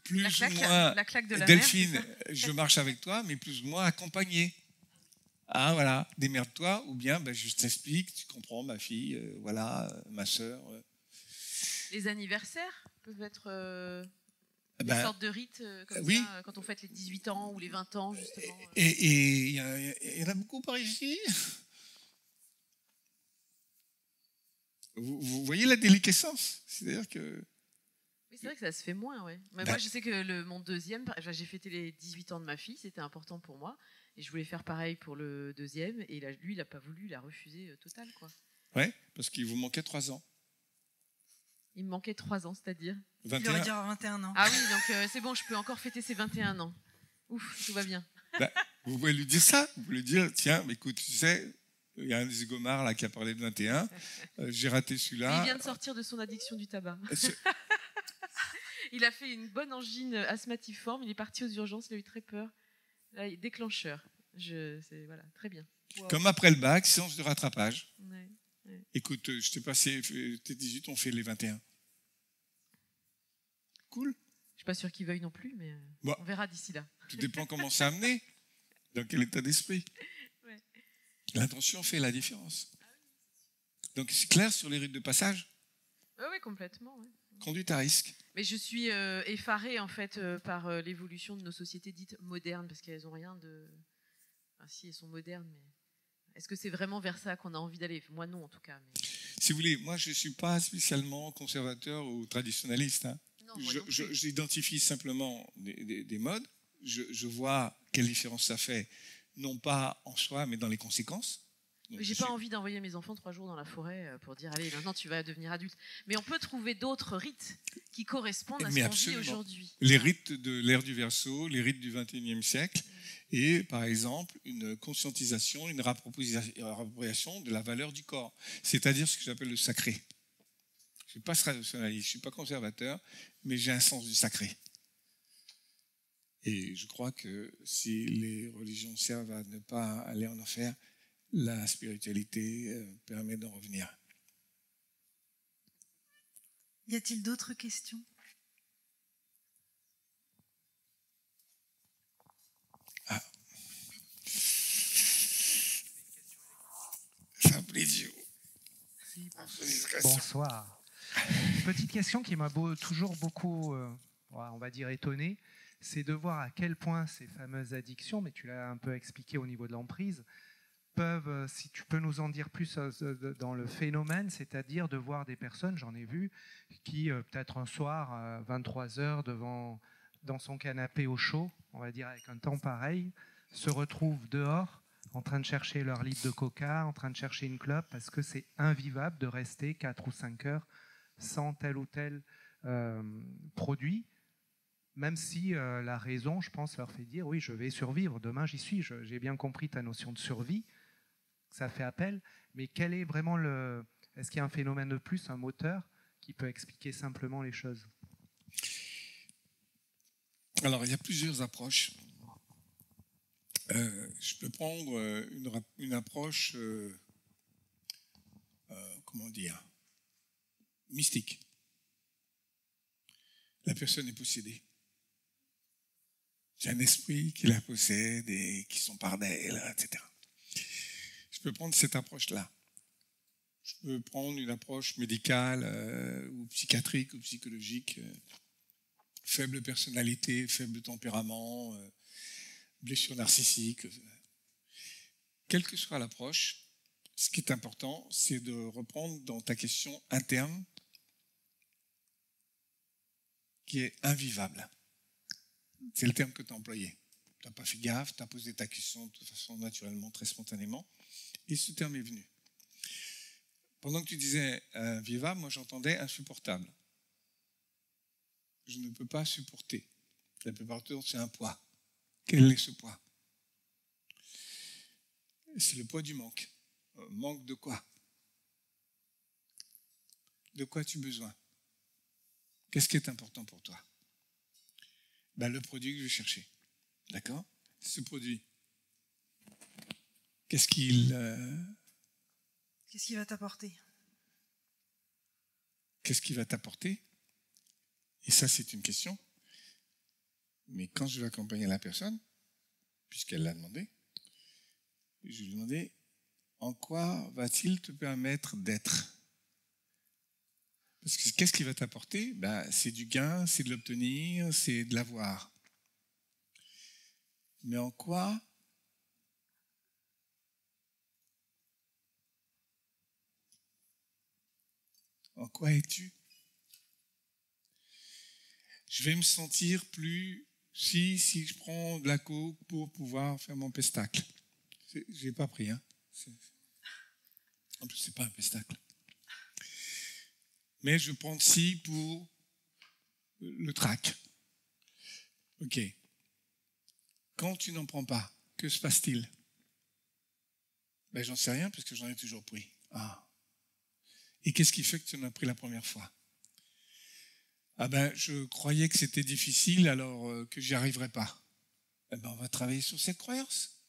Plus ou moins, la claque de la Delphine, mère, je marche avec toi, mais plus ou moins accompagné. Ah voilà, démerde-toi, ou bien je t'explique, tu comprends, ma fille, voilà, ma sœur. Les anniversaires peuvent être des sortes de rites comme ça, quand on fête les 18 ans ou les 20 ans, justement. Et il y en a beaucoup par ici. Vous voyez la déliquescence? C'est-à-dire que... Oui, c'est vrai que ça se fait moins, ouais. Mais moi, je sais que mon deuxième, j'ai fêté les 18 ans de ma fille, c'était important pour moi. Et je voulais faire pareil pour le deuxième. Et là, lui, il n'a pas voulu, il a refusé total, quoi. Ouais, parce qu'il vous manquait 3 ans. Il me manquait 3 ans, c'est-à-dire 21. Il aurait dû avoir 21 ans. Ah oui, donc c'est bon, je peux encore fêter ses 21 ans. Ouf, tout va bien. Vous pouvez lui dire ça. Vous pouvez lui dire, tiens, mais écoute, tu sais, il y a un des zigomards là qui a parlé de 21. J'ai raté celui-là. Il vient de sortir de son addiction du tabac. Il a fait une bonne angine asthmatiforme. Il est parti aux urgences. Il a eu très peur. Là, déclencheur. Voilà, très bien. Wow. Comme après le bac, séance de rattrapage. Ouais. Écoute, je t'ai passé tes 18, on fait les 21. Cool. Je suis pas sûr qu'il veuille non plus, mais on verra d'ici là. Tout dépend comment ça a amené. Dans quel état d'esprit. Ouais. L'intention fait la différence. Donc c'est clair sur les rites de passage? Oui, complètement. Ouais. Conduite à risque. Mais je suis effarée en fait par l'évolution de nos sociétés dites modernes, parce qu'elles n'ont rien de... Enfin, si, elles sont modernes, mais... Est-ce que c'est vraiment vers ça qu'on a envie d'aller? Moi, non, en tout cas. Mais... Si vous voulez, moi, je ne suis pas spécialement conservateur ou traditionnaliste. Hein. Non, j'identifie simplement des modes. Je vois quelle différence ça fait, non pas en soi, mais dans les conséquences. J'ai pas envie d'envoyer mes enfants 3 jours dans la forêt pour dire allez, maintenant tu vas devenir adulte. Mais on peut trouver d'autres rites qui correspondent à ce qu'on vit aujourd'hui. Les rites de l'ère du Verseau, les rites du XXIe siècle, et par exemple une conscientisation, une réappropriation de la valeur du corps, c'est-à-dire ce que j'appelle le sacré. Je ne suis pas traditionnaliste, je ne suis pas conservateur, mais j'ai un sens du sacré. Et je crois que si les religions servent à ne pas aller en enfer, la spiritualité permet d'en revenir. Y a-t-il d'autres questions? Simple idiot. Bonsoir. Une petite question qui m'a toujours beaucoup, on va dire, étonné, c'est de voir à quel point ces fameuses addictions, mais tu l'as un peu expliqué au niveau de l'emprise, peuvent, si tu peux nous en dire plus dans le phénomène, c'est-à-dire de voir des personnes, j'en ai vu, qui peut-être un soir, à 23h, dans son canapé au chaud, on va dire avec un temps pareil, se retrouvent dehors en train de chercher leur litre de coca, en train de chercher une clope, parce que c'est invivable de rester 4 ou 5 heures sans tel ou tel produit, même si la raison, je pense, leur fait dire « oui, je vais survivre, demain j'y suis, j'ai bien compris ta notion de survie », ça fait appel, mais quel est vraiment Est-ce qu'il y a un phénomène de plus, un moteur, qui peut expliquer simplement les choses? Alors, il y a plusieurs approches. Je peux prendre une approche, comment dire, mystique. La personne est possédée. C'est un esprit qui la possède et qui s'empare d'elle, etc. Je peux prendre cette approche-là. Je peux prendre une approche médicale ou psychiatrique ou psychologique. Faible personnalité, faible tempérament, blessure narcissique. Quelle que soit l'approche, ce qui est important, c'est de reprendre dans ta question un terme qui est invivable. C'est le terme que tu as employé. Tu n'as pas fait gaffe, tu as posé ta question de façon naturellement, très spontanément, et ce terme est venu. Pendant que tu disais invivable, moi j'entendais insupportable. Je ne peux pas supporter. La plupart du temps, c'est un poids. Quel est ce poids? C'est le poids du manque. Manque de quoi? De quoi as-tu besoin? Qu'est-ce qui est important pour toi? Le produit que je vais chercher. D'accord? Ce produit, qu'est-ce qu'il va t'apporter? Qu'est-ce qu'il va t'apporter? Et ça, c'est une question. Mais quand je vais accompagner la personne, puisqu'elle l'a demandé, je lui ai demandé en quoi va-t-il te permettre d'être? Parce que qu'est-ce qui va t'apporter? C'est du gain, c'est de l'obtenir, c'est de l'avoir. Mais en quoi es-tu? Je vais me sentir plus si je prends de la coke pour pouvoir faire mon pestacle. J'ai pas pris, hein. En plus, c'est pas un pestacle. Mais je prends ci pour le trac. Ok. Quand tu n'en prends pas, que se passe-t-il? J'en sais rien parce que j'en ai toujours pris. Ah. Et qu'est-ce qui fait que tu en as pris la première fois? Je croyais que c'était difficile alors que j'y arriverais pas. On va travailler sur cette croyance.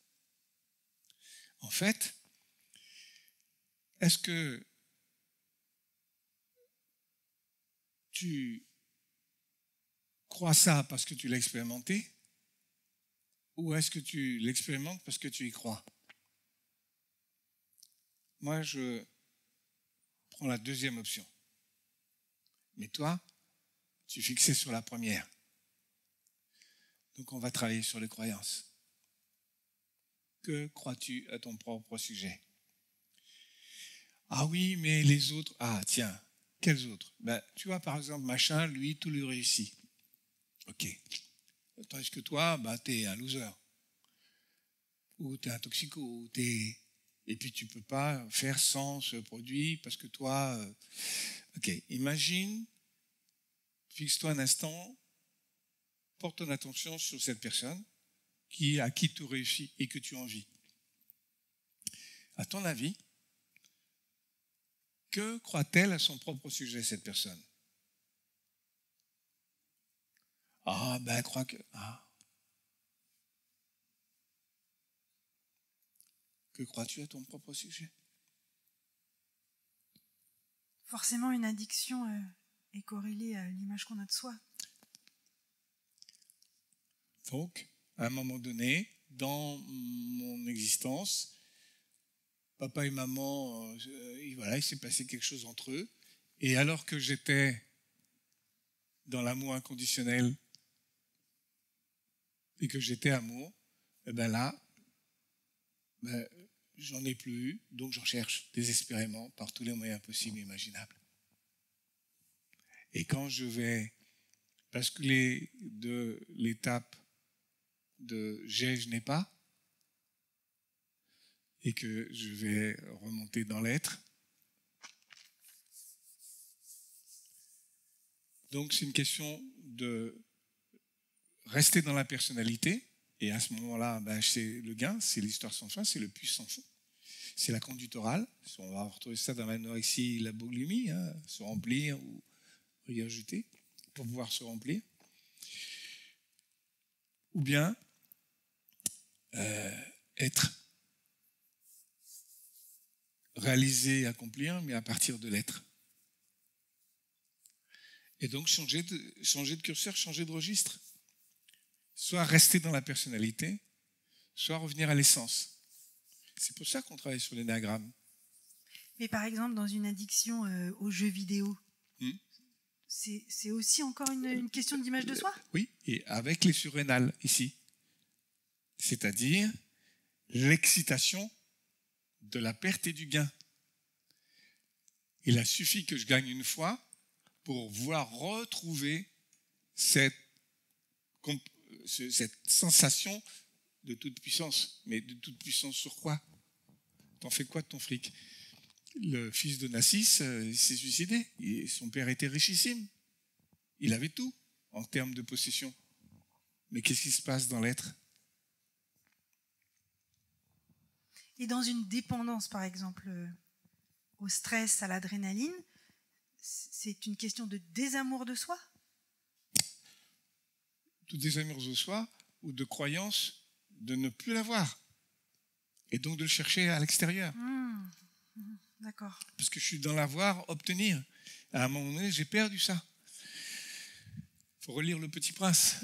En fait, est-ce que tu crois ça parce que tu l'as expérimenté ou est-ce que tu l'expérimentes parce que tu y crois? Moi, je prends la deuxième option. Mais toi, tu es fixé sur la première. Donc, on va travailler sur les croyances. Que crois-tu à ton propre sujet? Ah oui, mais les autres... Ah, tiens, quels autres? Tu vois, par exemple, machin, lui, tout lui réussit. Ok. Tandis que toi, t'es un loser. Ou t'es un toxico. Ou et puis, tu peux pas faire sans ce produit parce que toi... Ok, imagine, fixe-toi un instant, porte ton attention sur cette personne à qui tu réussis et que tu envies. À ton avis, que croit-elle à son propre sujet, cette personne? Elle croit que... Que crois-tu à ton propre sujet? Forcément, une addiction est corrélée à l'image qu'on a de soi. Donc, à un moment donné, dans mon existence, papa et maman, il s'est passé quelque chose entre eux. Et alors que j'étais dans l'amour inconditionnel et que j'étais amour, j'en ai plus eu, donc j'en cherche désespérément par tous les moyens possibles et imaginables. Et quand je vais basculer de l'étape de j'ai, je n'ai pas, et que je vais remonter dans l'être. Donc c'est une question de rester dans la personnalité, et à ce moment-là, c'est le gain, c'est l'histoire sans fin, c'est le puits sans fond. c'est la conduite orale. On va retrouver ça dans l'anorexie, la boulimie, hein, se remplir ou regurgiter pour pouvoir se remplir. Ou bien être, réaliser, accomplir, mais à partir de l'être. Et donc changer de curseur, changer de registre. Soit rester dans la personnalité, soit revenir à l'essence. C'est pour ça qu'on travaille sur l'énéagramme. Mais par exemple, dans une addiction aux jeux vidéo, c'est aussi encore une question d'image de soi? Oui, et avec les surrénales ici. C'est-à-dire l'excitation de la perte et du gain. Il a suffi que je gagne une fois pour vouloir retrouver cette sensation de toute puissance. Mais de toute puissance sur quoi? T'en fais quoi de ton fric? Le fils de Nassis, il s'est suicidé. Son père était richissime. Il avait tout en termes de possession. Mais qu'est-ce qui se passe dans l'être? Et dans une dépendance, par exemple, au stress, à l'adrénaline, c'est une question de désamour de soi? De désamour de soi ou de croyance de ne plus l'avoir. Et donc de le chercher à l'extérieur. D'accord. Parce que je suis dans l'avoir, obtenir. À un moment donné, j'ai perdu ça. Il faut relire Le Petit Prince.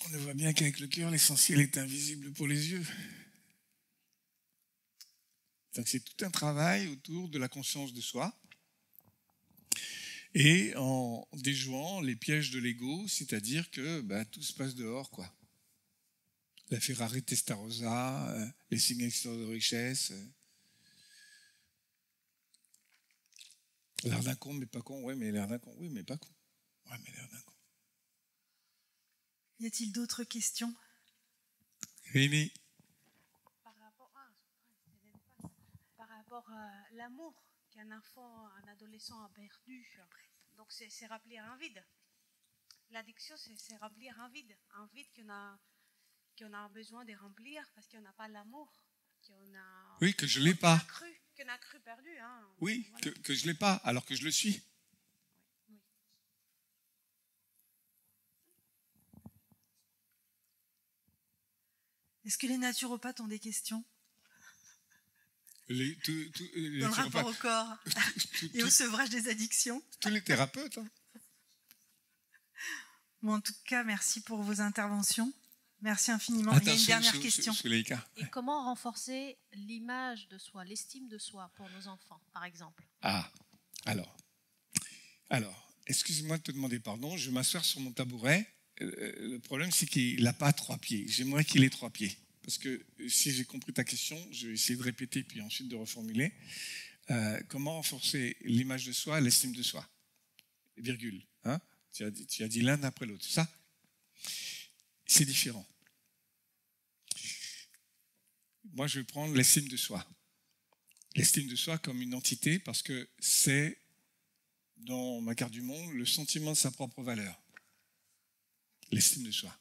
On ne voit bien qu'avec le cœur, l'essentiel est invisible pour les yeux. Donc c'est tout un travail autour de la conscience de soi et en déjouant les pièges de l'ego, c'est-à-dire que tout se passe dehors, quoi. La Ferrari Testarossa, les signes extérieurs de richesse, l'air d'un con mais pas con, ouais mais l'air d'un con, oui mais pas con, ouais mais l'air d'un con. Y a-t-il d'autres questions? Rémi. Par rapport à l'amour qu'un enfant, un adolescent a perdu, donc c'est remplir un vide. L'addiction, c'est remplir un vide qu'on a besoin de remplir parce qu'on n'a pas l'amour. Oui, que je ne l'ai pas. Qu'on a cru perdu. Hein. Oui, voilà. que je ne l'ai pas, alors que je le suis. Oui. Est-ce que les naturopathes ont des questions? Dans le rapport au corps et au sevrage des addictions? Tous les thérapeutes. Hein. Bon, en tout cas, merci pour vos interventions. Merci infiniment. Il y a une dernière question. Et comment renforcer l'image de soi, l'estime de soi pour nos enfants, par exemple? Alors, excusez-moi de te demander pardon, je vais m'asseoir sur mon tabouret. Le problème, c'est qu'il n'a pas 3 pieds. J'aimerais qu'il ait 3 pieds. Parce que si j'ai compris ta question, je vais essayer de répéter puis ensuite de reformuler. Comment renforcer l'image de soi, l'estime de soi? Virgule. Hein? Tu as dit l'un après l'autre. Ça, c'est différent. Moi, je vais prendre l'estime de soi. L'estime de soi comme une entité parce que c'est, dans ma carte du monde, le sentiment de sa propre valeur. L'estime de soi.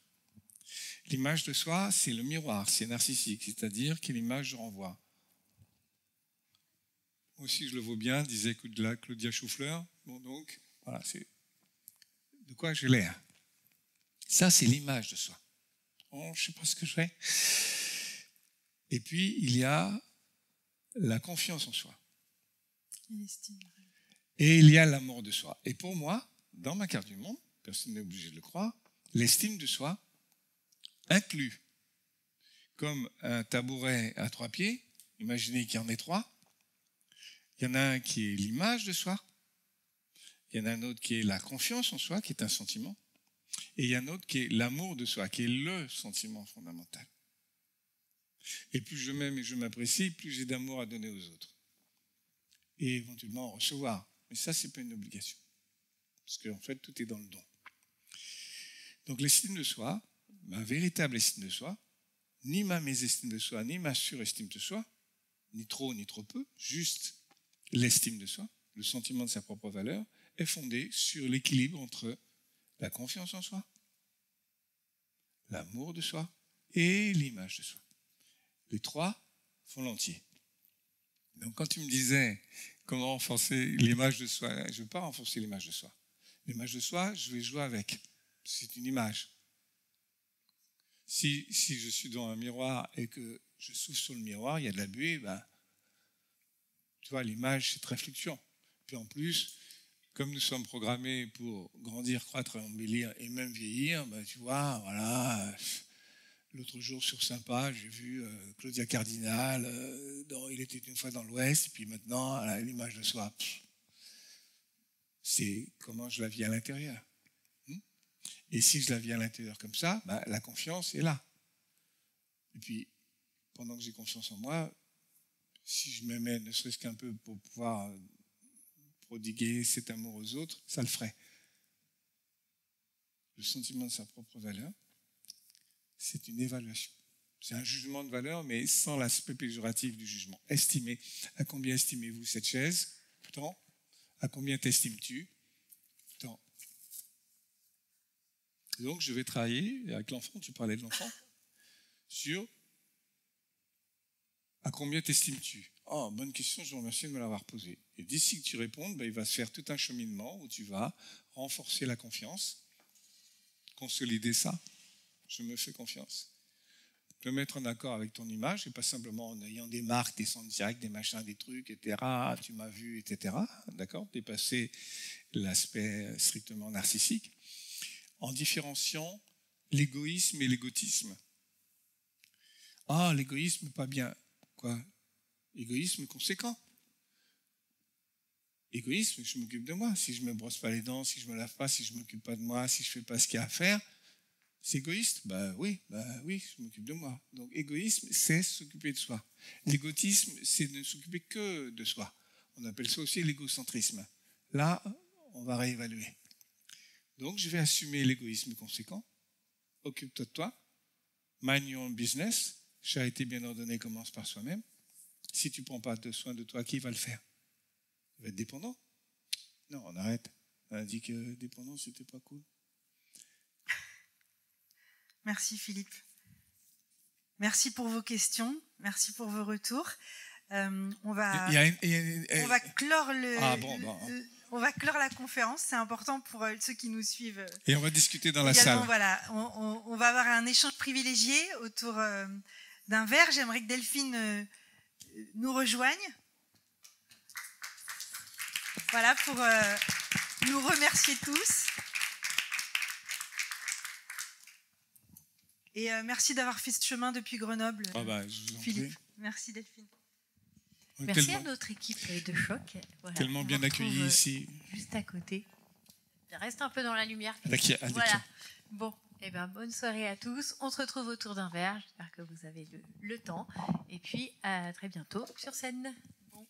L'image de soi, c'est le miroir, c'est narcissique, c'est-à-dire quelle image je renvoie. Moi aussi, je le vaux bien, disait Claudia Choufleur. Bon, donc, voilà, c'est de quoi j'ai l'air. Ça, c'est l'image de soi. Oh, je ne sais pas ce que je fais. Et puis, il y a la confiance en soi. Et il y a l'amour de soi. Et pour moi, dans ma carte du monde, personne n'est obligé de le croire, l'estime de soi inclut, comme un tabouret à 3 pieds, imaginez qu'il y en ait 3, il y en a un qui est l'image de soi, il y en a un autre qui est la confiance en soi, qui est un sentiment, et il y en a un autre qui est l'amour de soi, qui est le sentiment fondamental. Et plus je m'aime et je m'apprécie, plus j'ai d'amour à donner aux autres. Et éventuellement en recevoir. Mais ça, ce n'est pas une obligation. Parce qu'en fait, tout est dans le don. Donc l'estime de soi, ma véritable estime de soi, ni ma mésestime de soi, ni ma surestime de soi, ni trop ni trop peu, juste l'estime de soi, le sentiment de sa propre valeur, est fondée sur l'équilibre entre la confiance en soi, l'amour de soi et l'image de soi. Les 3 font l'entier. Donc quand tu me disais comment renforcer l'image de soi, je ne veux pas renforcer l'image de soi. L'image de soi, je vais jouer avec. C'est une image. Si je suis dans un miroir et que je souffle sur le miroir, il y a de la buée, ben, tu vois, l'image, c'est très fluctuant. Puis en plus, comme nous sommes programmés pour grandir, croître, embellir et même vieillir, ben, tu vois, voilà. L'autre jour sur Sympa, j'ai vu Claudia Cardinal, Il était une fois dans l'Ouest, et puis maintenant, l'image de soi. C'est comment je la vis à l'intérieur. Et si je la vis à l'intérieur comme ça, ben, la confiance est là. Et puis, pendant que j'ai confiance en moi, si je me mets ne serait-ce qu'un peu pour pouvoir prodiguer cet amour aux autres, ça le ferait. Le sentiment de sa propre valeur, c'est une évaluation. C'est un jugement de valeur, mais sans l'aspect péjoratif du jugement. Estimer. À combien estimez-vous cette chaise? Tant. À combien t'estimes-tu? Tant. Donc, je vais travailler avec l'enfant, tu parlais de l'enfant, sur à combien t'estimes-tu? Oh, bonne question, je vous remercie de me l'avoir posée. Et d'ici que tu répondes, ben, il va se faire tout un cheminement où tu vas renforcer la confiance, consolider ça. Je me fais confiance. Te mettre en accord avec ton image, et pas simplement en ayant des marques, des centres directs, des machins, des trucs, etc. Tu m'as vu, etc. D'accord? Dépasser l'aspect strictement narcissique, en différenciant l'égoïsme et l'égotisme. Ah, l'égoïsme, pas bien. Quoi? Égoïsme conséquent. Égoïsme, je m'occupe de moi. Si je me brosse pas les dents, si je me lave pas, si je m'occupe pas de moi, si je fais pas ce qu'il y a à faire, c'est égoïste? Ben oui, je m'occupe de moi. Donc égoïsme, c'est s'occuper de soi. L'égotisme, c'est ne s'occuper que de soi. On appelle ça aussi l'égocentrisme. Là, on va réévaluer. Donc je vais assumer l'égoïsme conséquent. Occupe-toi de toi. Mind your own business. Charité bien ordonnée commence par soi-même. Si tu ne prends pas soin de toi, qui va le faire? Tu vas être dépendant? Non, on arrête. On a dit que dépendant, c'était pas cool. Merci Philippe. Merci pour vos questions. Merci pour vos retours. On va clore on va clore la conférence. C'est important pour ceux qui nous suivent. Et on va discuter dans la également, salle. Voilà, on va avoir un échange privilégié autour d'un verre. J'aimerais que Delphine nous rejoigne. Voilà, pour nous remercier tous. Et merci d'avoir fait ce chemin depuis Grenoble, je vous en Philippe. prie. Merci Delphine. Merci à notre équipe de choc. Voilà, tellement bien accueillis ici. Juste à côté. Reste un peu dans la lumière. Voilà. Bon, bonne soirée à tous. On se retrouve autour d'un verre. J'espère que vous avez le temps. Et puis, à très bientôt sur scène. Bon.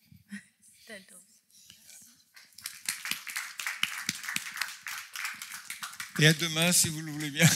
Et à demain, si vous le voulez bien.